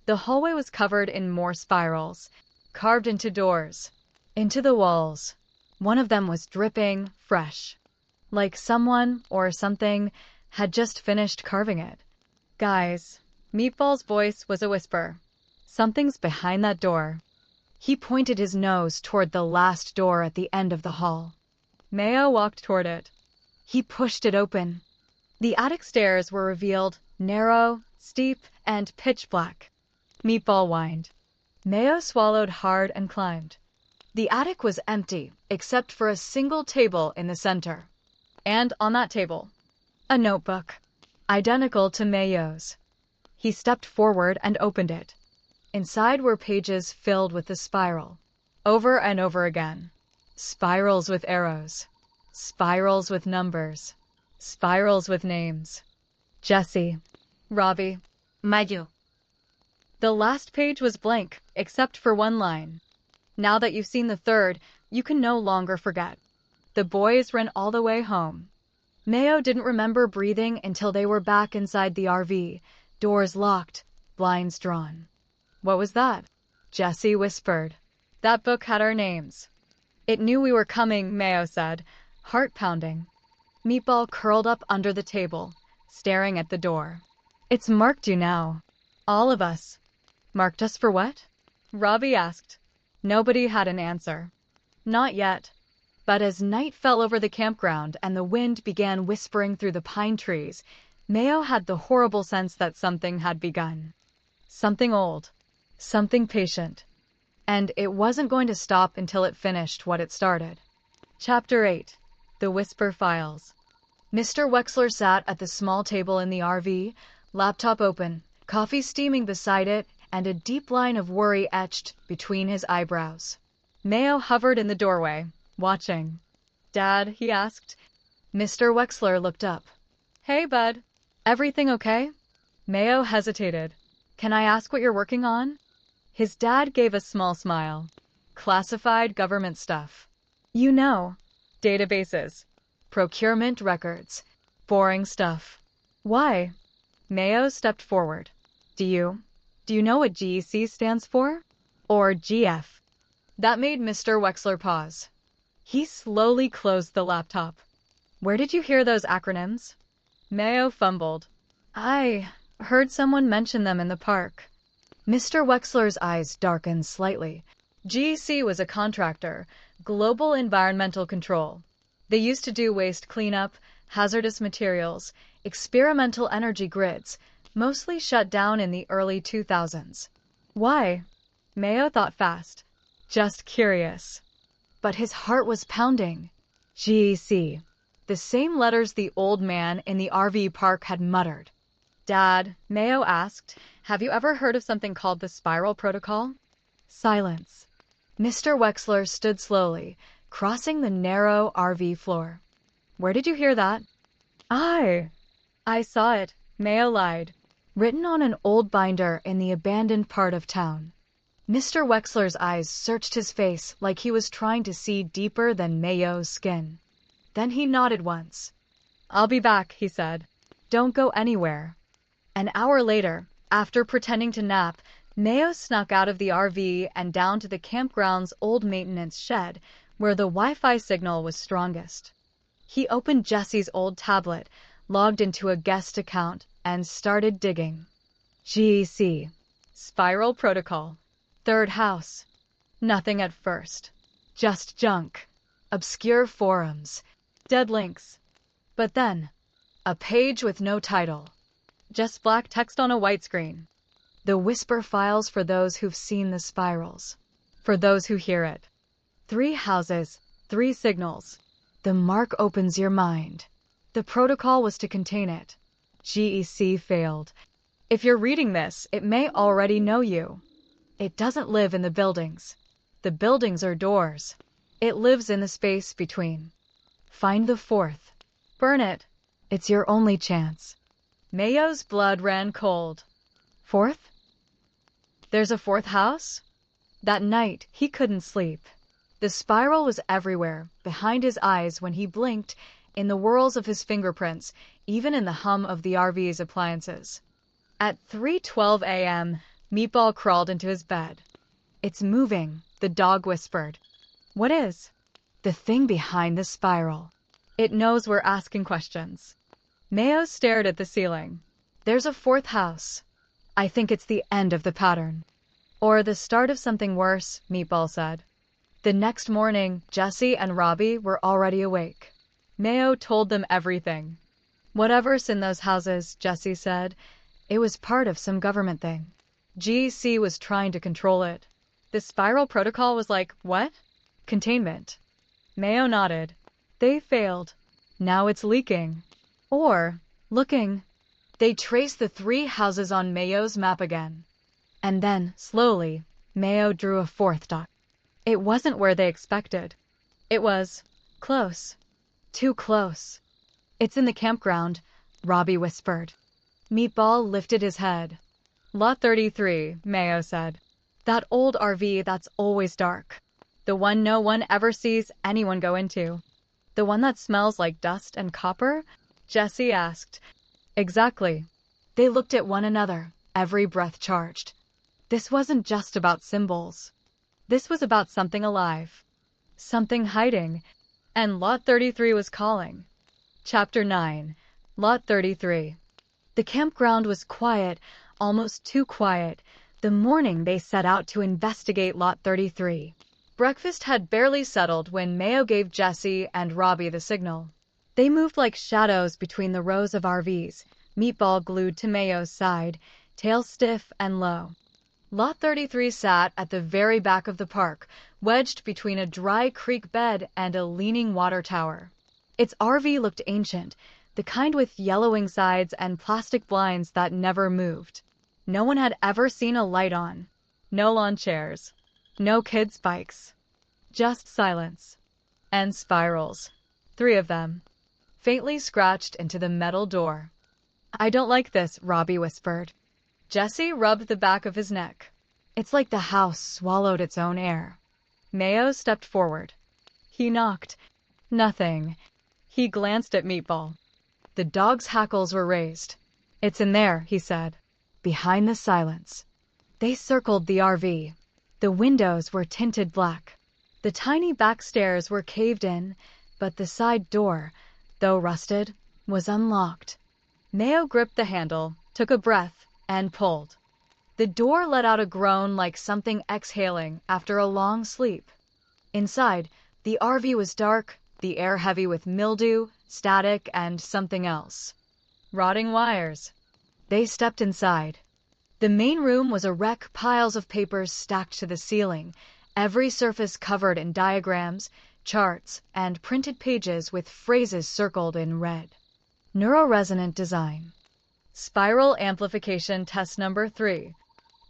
The hallway was covered in more spirals, carved into doors, into the walls. One of them was dripping, fresh. Like someone or something had just finished carving it. "Guys," Meatball's voice was a whisper. "Something's behind that door." He pointed his nose toward the last door at the end of the hall. Mayo walked toward it. He pushed it open. The attic stairs were revealed, narrow, steep, and pitch black. Meatball whined. Mayo swallowed hard and climbed. The attic was empty, except for a single table in the center. And on that table, a notebook, identical to Mayo's. He stepped forward and opened it. Inside were pages filled with the spiral, over and over again. Spirals with arrows, spirals with numbers, spirals with names. Jessie, Robbie, Mayo. The last page was blank, except for one line. "Now that you've seen the third, you can no longer forget." The boys ran all the way home. Mayo didn't remember breathing until they were back inside the RV, doors locked, blinds drawn. "What was that?" Jessie whispered. "That book had our names." "It knew we were coming," Mayo said, heart pounding. Meatball curled up under the table, staring at the door. "It's marked you now. All of us." "Marked us for what?" Robbie asked. Nobody had an answer. Not yet. But as night fell over the campground and the wind began whispering through the pine trees, Mayo had the horrible sense that something had begun. Something old. something patient, and it wasn't going to stop until it finished what it started. Chapter 8. The Whisper Files. Mr. Wexler sat at the small table in the RV, laptop open, coffee steaming beside it, and a deep line of worry etched between his eyebrows. Mayo hovered in the doorway, watching. "Dad?" he asked. Mr. Wexler looked up. "Hey, bud. Everything okay?" Mayo hesitated. "Can I ask what you're working on?" His dad gave a small smile. "Classified government stuff. You know, databases, procurement records, boring stuff." "Why?" Mayo stepped forward. Do you know what GEC stands for? Or GF?" That made Mr. Wexler pause. He slowly closed the laptop. "Where did you hear those acronyms?" Mayo fumbled. "I heard someone mention them in the park." Mr. Wexler's eyes darkened slightly. GEC was a contractor, Global Environmental Control. They used to do waste cleanup, hazardous materials, experimental energy grids, mostly shut down in the early 2000s. Why? Mayo thought fast. Just curious. But his heart was pounding. GEC. The same letters the old man in the RV park had muttered. "Dad," Mayo asked, "have you ever heard of something called the spiral protocol?" Silence. Mr. Wexler stood slowly, crossing the narrow RV floor. "Where did you hear that?" I saw it," Mayo lied, "written on an old binder in the abandoned part of town." Mr. Wexler's eyes searched his face like he was trying to see deeper than Mayo's skin. Then he nodded once. "I'll be back," he said. "Don't go anywhere." An hour later, after pretending to nap, Mayo snuck out of the RV and down to the campground's old maintenance shed, where the Wi-Fi signal was strongest. He opened Jesse's old tablet, logged into a guest account, and started digging. GEC. Spiral Protocol. Third house. Nothing at first. Just junk. Obscure forums. Dead links. But then, a page with no title. Just black text on a white screen. The Whisper Files for those who've seen the spirals. For those who hear it. 3 houses, 3 signals. The mark opens your mind. The protocol was to contain it. GEC failed. If you're reading this, it may already know you. It doesn't live in the buildings. The buildings are doors. It lives in the space between. Find the 4th. Burn it. It's your only chance. Mayo's blood ran cold. 4th? There's a 4th house? That night, he couldn't sleep. The spiral was everywhere, behind his eyes when he blinked, in the whirls of his fingerprints, even in the hum of the RV's appliances. At 3:12 a.m., Meatball crawled into his bed. "It's moving," the dog whispered. "What is?" "The thing behind the spiral. It knows we're asking questions." Mayo stared at the ceiling. "There's a 4th house. I think it's the end of the pattern." "Or the start of something worse," Meatball said. The next morning, Jesse and Robbie were already awake. Mayo told them everything. "Whatever's in those houses," Jesse said, "it was part of some government thing. GEC was trying to control it." The spiral protocol was like, what? Containment. Mayo nodded. They failed. Now it's leaking. Or, looking. They traced the 3 houses on Mayo's map again. And then, slowly, Mayo drew a 4th dot. It wasn't where they expected. It was close. Too close. "It's in the campground," Robbie whispered. Meatball lifted his head. "Lot 33, Mayo said. "That old RV that's always dark. The one no one ever sees anyone go into." "The one that smells like dust and copper?" Jesse asked. "Exactly." They looked at one another, every breath charged. This wasn't just about symbols. This was about something alive. Something hiding. And Lot 33 was calling. Chapter 9. Lot 33. The campground was quiet, almost too quiet, the morning they set out to investigate Lot 33. Breakfast had barely settled when Mayo gave Jesse and Robbie the signal. They moved like shadows between the rows of RVs, Meatball glued to Mayo's side, tail stiff and low. Lot 33 sat at the very back of the park, wedged between a dry creek bed and a leaning water tower. Its RV looked ancient, the kind with yellowing sides and plastic blinds that never moved. No one had ever seen a light on. No lawn chairs. No kids' bikes. Just silence. And spirals. 3 of them. Faintly scratched into the metal door. "I don't like this," Robbie whispered. Jesse rubbed the back of his neck. "It's like the house swallowed its own air." Mayo stepped forward. He knocked. Nothing. He glanced at Meatball. The dog's hackles were raised. "It's in there," he said. Behind the silence. They circled the RV. The windows were tinted black. The tiny back stairs were caved in, but the side door, though rusted, was unlocked. Mayo gripped the handle, took a breath, and pulled. The door let out a groan like something exhaling after a long sleep. Inside, the RV was dark, the air heavy with mildew, static, and something else. Rotting wires. They stepped inside. The main room was a wreck, piles of papers stacked to the ceiling, every surface covered in diagrams, charts, and printed pages with phrases circled in red. Neuroresonant design. Spiral amplification test number 3.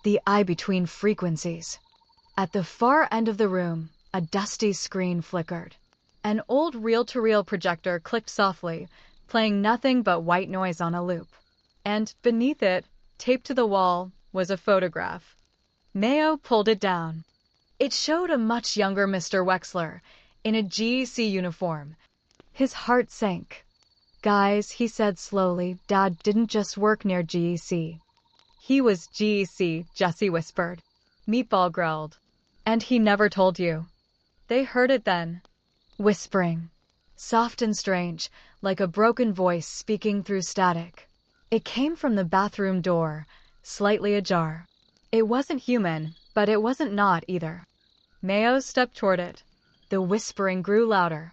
The eye between frequencies. At the far end of the room, a dusty screen flickered. An old reel-to-reel projector clicked softly, playing nothing but white noise on a loop. And beneath it, taped to the wall, was a photograph. Mayo pulled it down. It showed a much younger Mr. Wexler, in a GEC uniform. His heart sank. "Guys," he said slowly, "Dad didn't just work near GEC." "He was GEC," Jesse whispered. Meatball growled. "And he never told you." They heard it then. Whispering. Soft and strange, like a broken voice speaking through static. It came from the bathroom door, slightly ajar. It wasn't human, but it wasn't not either. Mayo stepped toward it. The whispering grew louder.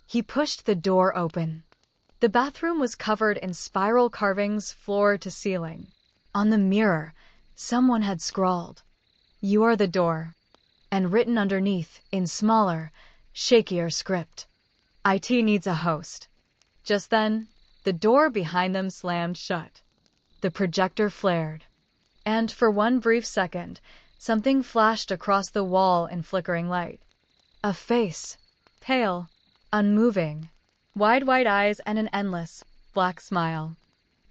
He pushed the door open. The bathroom was covered in spiral carvings floor to ceiling. On the mirror, someone had scrawled, "You are the door," and written underneath, in smaller, shakier script, "IT needs a host." Just then, the door behind them slammed shut. The projector flared. And for one brief second, something flashed across the wall in flickering light. A face, pale, unmoving, wide white eyes and an endless, black smile.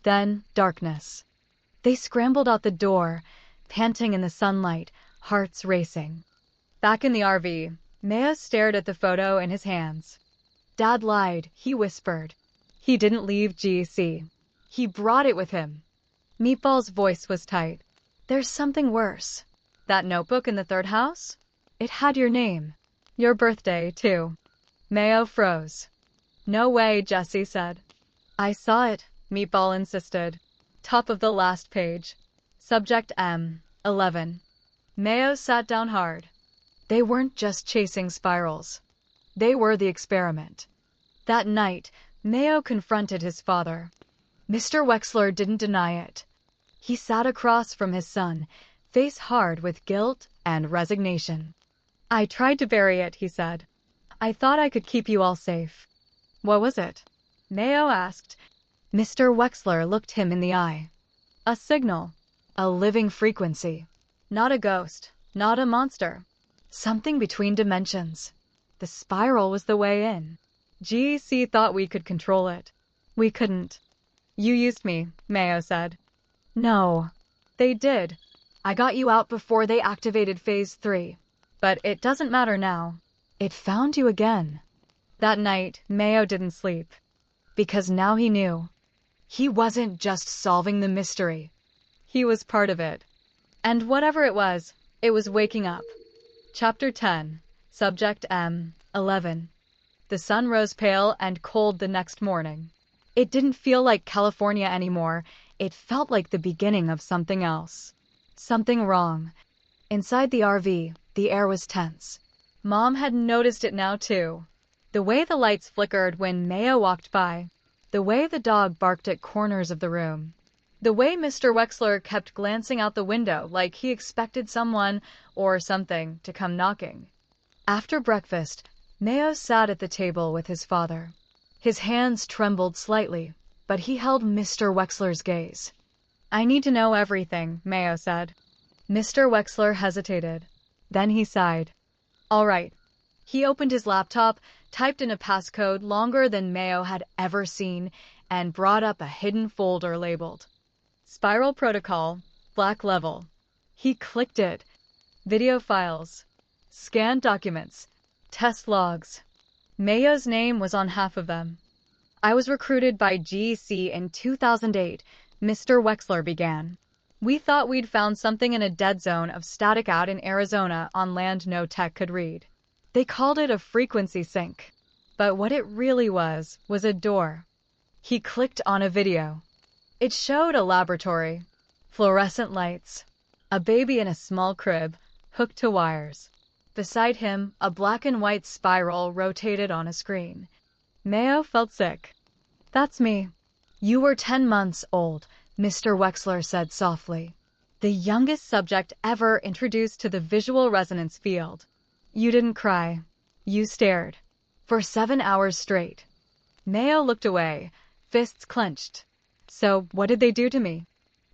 Then darkness. They scrambled out the door, panting in the sunlight, hearts racing. Back in the RV, Mayo stared at the photo in his hands. "Dad lied," he whispered. "He didn't leave GEC. He brought it with him." Meatball's voice was tight. "There's something worse. That notebook in the third house? It had your name. Your birthday, too." Mayo froze. "No way," Jesse said. "I saw it," Meatball insisted. Top of the last page. Subject M, 11. Mayo sat down hard. They weren't just chasing spirals. They were the experiment. That night, Mayo confronted his father. Mr. Wexler didn't deny it. He sat across from his son, face hard with guilt and resignation. "I tried to bury it," he said. "I thought I could keep you all safe." "What was it?" Mayo asked. Mr. Wexler looked him in the eye. "A signal. A living frequency. Not a ghost. Not a monster. Something between dimensions. The spiral was the way in. GEC thought we could control it. We couldn't." "You used me," Mayo said. "No. They did. I got you out before they activated Phase 3. But it doesn't matter now. It found you again." That night, Mayo didn't sleep. Because now he knew. He wasn't just solving the mystery. He was part of it. And whatever it was waking up. Chapter 10. Subject M, 11. The sun rose pale and cold the next morning. It didn't feel like California anymore. It felt like the beginning of something else. Something wrong. Inside the RV, the air was tense. Mom had noticed it now, too. The way the lights flickered when Mayo walked by. The way the dog barked at corners of the room. The way Mr. Wexler kept glancing out the window like he expected someone or something to come knocking. After breakfast, Mayo sat at the table with his father. His hands trembled slightly, but he held Mr. Wexler's gaze. "I need to know everything," Mayo said. Mr. Wexler hesitated. Then he sighed. "All right." He opened his laptop, typed in a passcode longer than Mayo had ever seen, and brought up a hidden folder labeled Spiral Protocol, Black Level. He clicked it. Video files, scanned documents, test logs. Mayo's name was on half of them. "I was recruited by GC in 2008, Mr. Wexler began. We thought we'd found something in a dead zone of static out in Arizona on land no tech could read. They called it a frequency sink. But what it really was a door." He clicked on a video. It showed a laboratory, fluorescent lights, a baby in a small crib, hooked to wires. Beside him, a black and white spiral rotated on a screen. Mayo felt sick. "That's me." "You were 10 months old," Mr. Wexler said softly. "The youngest subject ever introduced to the visual resonance field. You didn't cry. You stared. For 7 hours straight." Mayo looked away, fists clenched. "So what did they do to me?"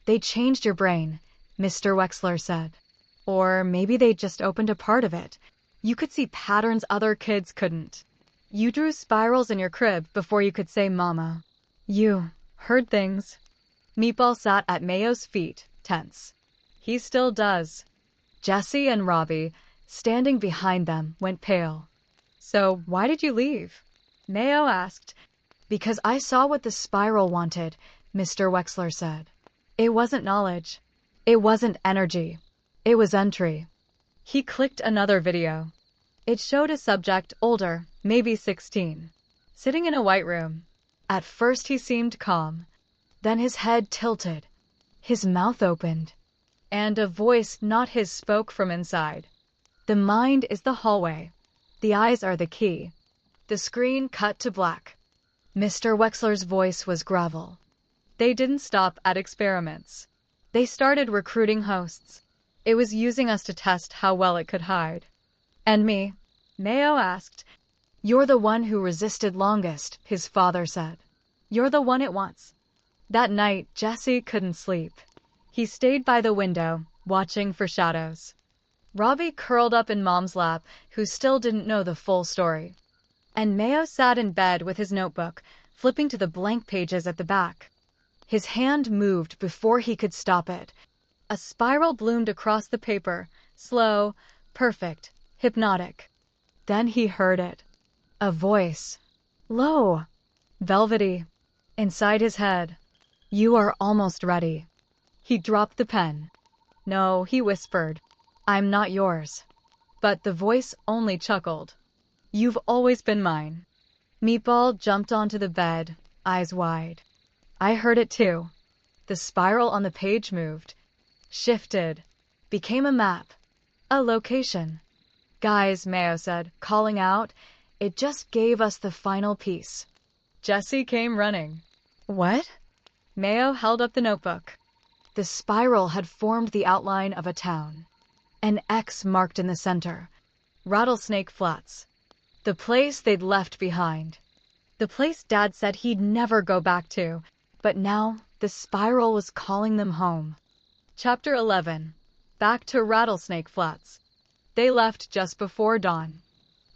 "They changed your brain," Mr. Wexler said. "Or maybe they just opened a part of it. You could see patterns other kids couldn't. You drew spirals in your crib before you could say mama. You heard things." Meatball sat at Mayo's feet, tense. He still does. Jesse and Robbie, standing behind them, went pale. "So why did you leave?" Mayo asked. "Because I saw what the spiral wanted," Mr. Wexler said. "It wasn't knowledge. It wasn't energy. It was entry." He clicked another video. It showed a subject older, maybe 16, sitting in a white room. At first he seemed calm. Then his head tilted. His mouth opened. And a voice not his spoke from inside. "The mind is the hallway. The eyes are the key." The screen cut to black. Mr. Wexler's voice was gravel. "They didn't stop at experiments. They started recruiting hosts. It was using us to test how well it could hide." "And me?" Mayo asked. "You're the one who resisted longest," his father said. "You're the one it wants." That night, Jesse couldn't sleep. He stayed by the window, watching for shadows. Robbie curled up in Mom's lap, who still didn't know the full story. And Mayo sat in bed with his notebook, flipping to the blank pages at the back. His hand moved before he could stop it. A spiral bloomed across the paper, slow, perfect, hypnotic. Then he heard it. A voice. Low, velvety, inside his head. "You are almost ready." He dropped the pen. "No," he whispered. "I'm not yours." But the voice only chuckled. "You've always been mine." Meatball jumped onto the bed, eyes wide. "I heard it too." The spiral on the page moved, shifted, became a map, a location. "Guys," Mayo said, calling out, "it just gave us the final piece." Jesse came running. "What?" Mayo held up the notebook. The spiral had formed the outline of a town. An X marked in the center. Rattlesnake Flats. The place they'd left behind. The place Dad said he'd never go back to. But now the spiral was calling them home. Chapter 11. Back to Rattlesnake Flats. They left just before dawn.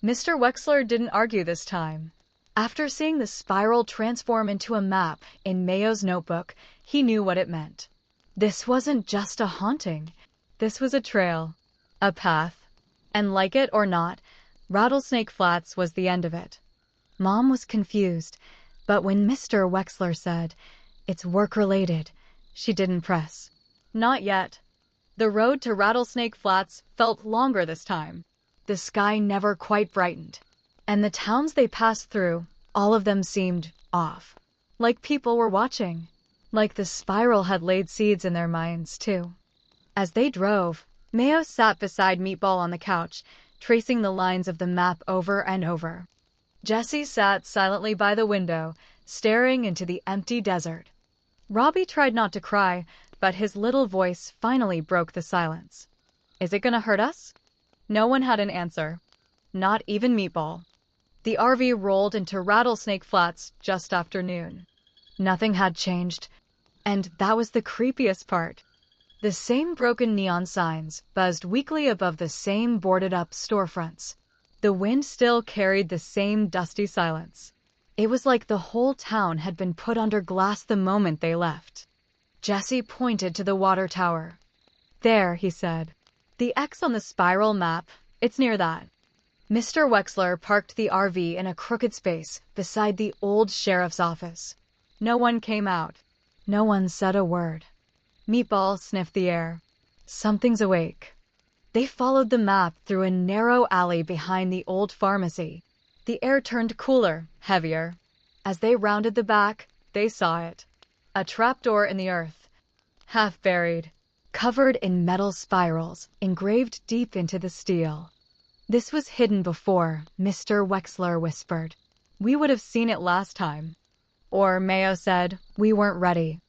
Mr. Wexler didn't argue this time. After seeing the spiral transform into a map in Mayo's notebook, he knew what it meant. This wasn't just a haunting. This was a trail, a path. And like it or not, Rattlesnake Flats was the end of it. Mom was confused, but when Mr. Wexler said, "It's work-related," she didn't press. Not yet. The road to Rattlesnake Flats felt longer this time. The sky never quite brightened. And the towns they passed through, all of them seemed off. Like people were watching. Like the spiral had laid seeds in their minds, too. As they drove, Mayo sat beside Meatball on the couch, tracing the lines of the map over and over. Jesse sat silently by the window, staring into the empty desert. Robbie tried not to cry, but his little voice finally broke the silence. Is it gonna hurt us? No one had an answer. Not even Meatball. The RV rolled into Rattlesnake Flats just after noon. Nothing had changed, and that was the creepiest part. The same broken neon signs buzzed weakly above the same boarded-up storefronts. The wind still carried the same dusty silence. It was like the whole town had been put under glass the moment they left. Jesse pointed to the water tower. There, he said. The X on the spiral map, it's near that. Mr. Wexler parked the RV in a crooked space beside the old sheriff's office. No one came out. No one said a word. Meatball sniffed the air. Something's awake. They followed the map through a narrow alley behind the old pharmacy. The air turned cooler, heavier. As they rounded the back, they saw it. A trapdoor in the earth, half buried, covered in metal spirals engraved deep into the steel. This was hidden before, Mr. Wexler whispered. We would have seen it last time. Or, Mayo said, we weren't ready.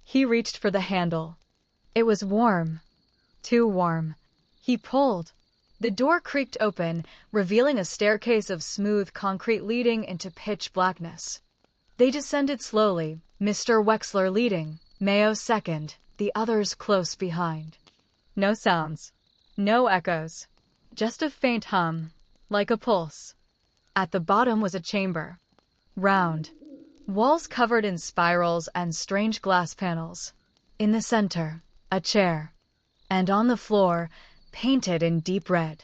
He reached for the handle. It was warm. Too warm. He pulled. The door creaked open, revealing a staircase of smooth concrete leading into pitch blackness. They descended slowly, Mr. Wexler leading, Mayo second, the others close behind. No sounds. No echoes. Just a faint hum, like a pulse. At the bottom was a chamber. Round. Walls covered in spirals and strange glass panels. In the center, a chair. And on the floor, painted in deep red.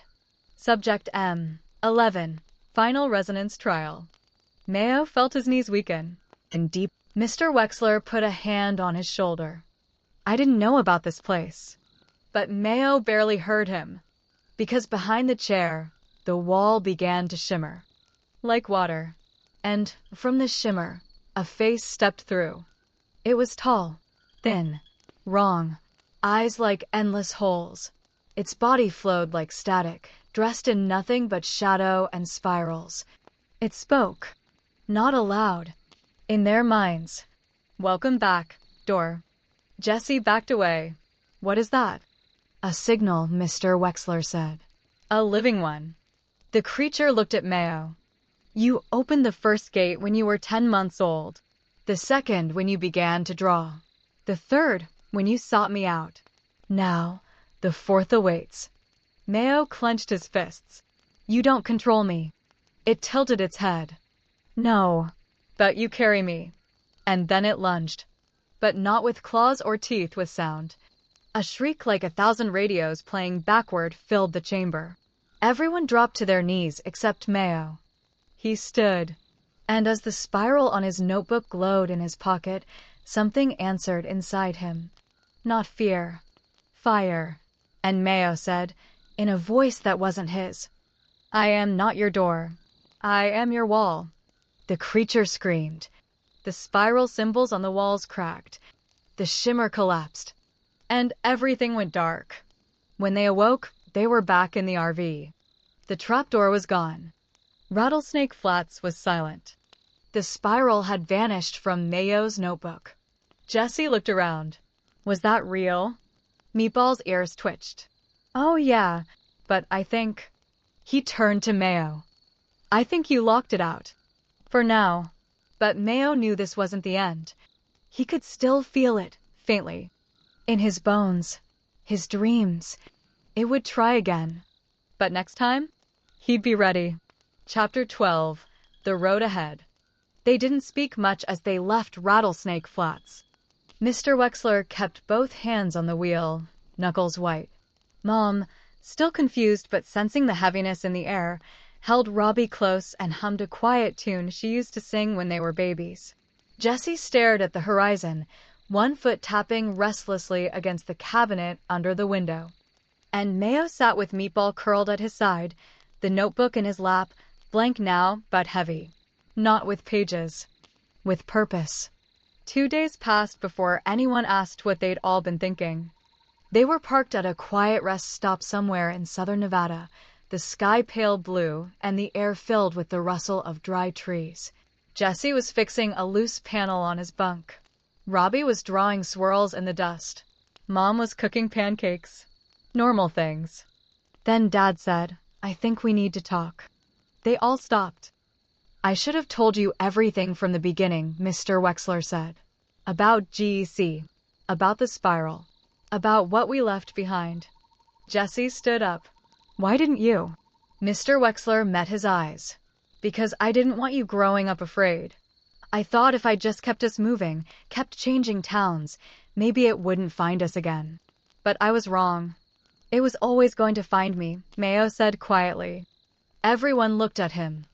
Subject M. 11. Final resonance trial. Mayo felt his knees weaken. In deep, Mr. Wexler put a hand on his shoulder. I didn't know about this place. But Mayo barely heard him. Because behind the chair, the wall began to shimmer. Like water. And, from the shimmer, a face stepped through. It was tall, thin, wrong, eyes like endless holes. Its body flowed like static, dressed in nothing but shadow and spirals. It spoke. Not aloud. In their minds. Welcome back, door. Jesse backed away. What is that? A signal, Mr. Wexler said. A living one. The creature looked at Mayo. You opened the first gate when you were 10 months old. The second when you began to draw. The third when you sought me out. Now, the fourth awaits. Mayo clenched his fists. You don't control me. It tilted its head. No, but you carry me. And then it lunged. But not with claws or teeth with sound. A shriek like 1,000 radios playing backward filled the chamber. Everyone dropped to their knees except Mayo. He stood. And as the spiral on his notebook glowed in his pocket, something answered inside him. Not fear. Fire. And Mayo said, in a voice that wasn't his, I am not your door. I am your wall. The creature screamed. The spiral symbols on the walls cracked. The shimmer collapsed. And everything went dark. When they awoke, they were back in the RV. The trapdoor was gone. Rattlesnake Flats was silent. The spiral had vanished from Mayo's notebook. Jesse looked around. Was that real? Meatball's ears twitched. Oh, yeah, but I think... He turned to Mayo. I think you locked it out. For now. But Mayo knew this wasn't the end. He could still feel it, faintly. In his bones. His dreams. It would try again. But next time, he'd be ready. Chapter 12. The Road Ahead. They didn't speak much as they left Rattlesnake Flats. Mr. Wexler kept both hands on the wheel, knuckles white. Mom, still confused but sensing the heaviness in the air, held Robbie close and hummed a quiet tune she used to sing when they were babies. Jesse stared at the horizon, one foot tapping restlessly against the cabinet under the window. And Mayo sat with Meatball curled at his side, the notebook in his lap, blank now but heavy. Not with pages. With purpose. 2 days passed before anyone asked what they'd all been thinking. They were parked at a quiet rest stop somewhere in southern Nevada, the sky pale blue and the air filled with the rustle of dry trees. Jesse was fixing a loose panel on his bunk. Robbie was drawing swirls in the dust. Mom was cooking pancakes. Normal things. Then Dad said, "I think we need to talk." They all stopped. "I should have told you everything from the beginning," Mr. Wexler said. "About GEC. About the spiral. About what we left behind." Jessie stood up. "Why didn't you?" Mr. Wexler met his eyes. "Because I didn't want you growing up afraid. I thought if I just kept us moving, kept changing towns, maybe it wouldn't find us again. But I was wrong. It was always going to find me," Mayo said quietly. Everyone looked at him.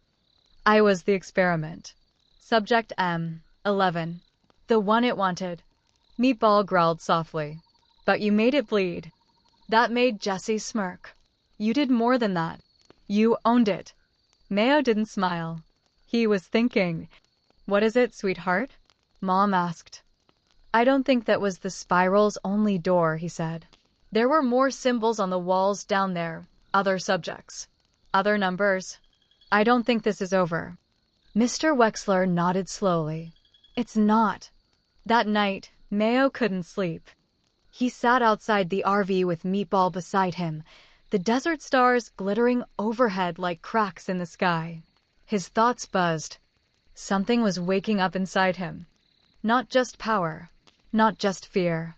"I was the experiment. Subject M11. The one it wanted." Meatball growled softly. "But you made it bleed." That made Jessie smirk. "You did more than that. You owned it." Mayo didn't smile. He was thinking. "What is it, sweetheart?" Mom asked. "I don't think that was the spiral's only door," he said. "There were more symbols on the walls down there, other subjects, other numbers. I don't think this is over." Mr. Wexler nodded slowly. "It's not." That night, Mayo couldn't sleep. He sat outside the RV with Meatball beside him, the desert stars glittering overhead like cracks in the sky. His thoughts buzzed. Something was waking up inside him. Not just power, not just fear.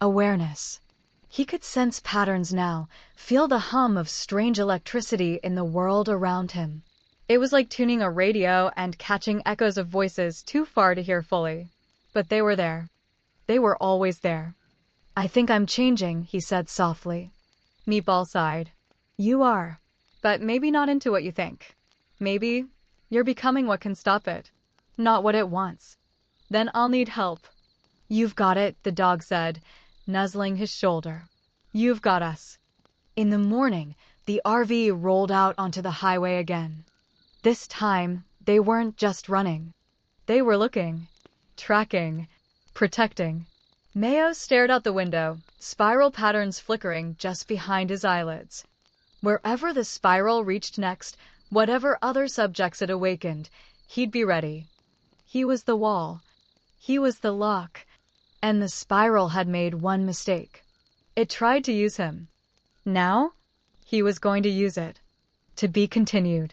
Awareness. He could sense patterns now, feel the hum of strange electricity in the world around him. It was like tuning a radio and catching echoes of voices too far to hear fully. But they were there. They were always there. "I think I'm changing," he said softly. Meatball sighed. "You are. But maybe not into what you think. Maybe you're becoming what can stop it, not what it wants. Then I'll need help." "You've got it," the dog said, nuzzling his shoulder. "You've got us." In the morning, the RV rolled out onto the highway again. This time, they weren't just running. They were looking, tracking, protecting. Mayo stared out the window, spiral patterns flickering just behind his eyelids. Wherever the spiral reached next, whatever other subjects it awakened, he'd be ready. He was the wall. He was the lock. And the spiral had made one mistake. It tried to use him. Now, he was going to use it. To be continued.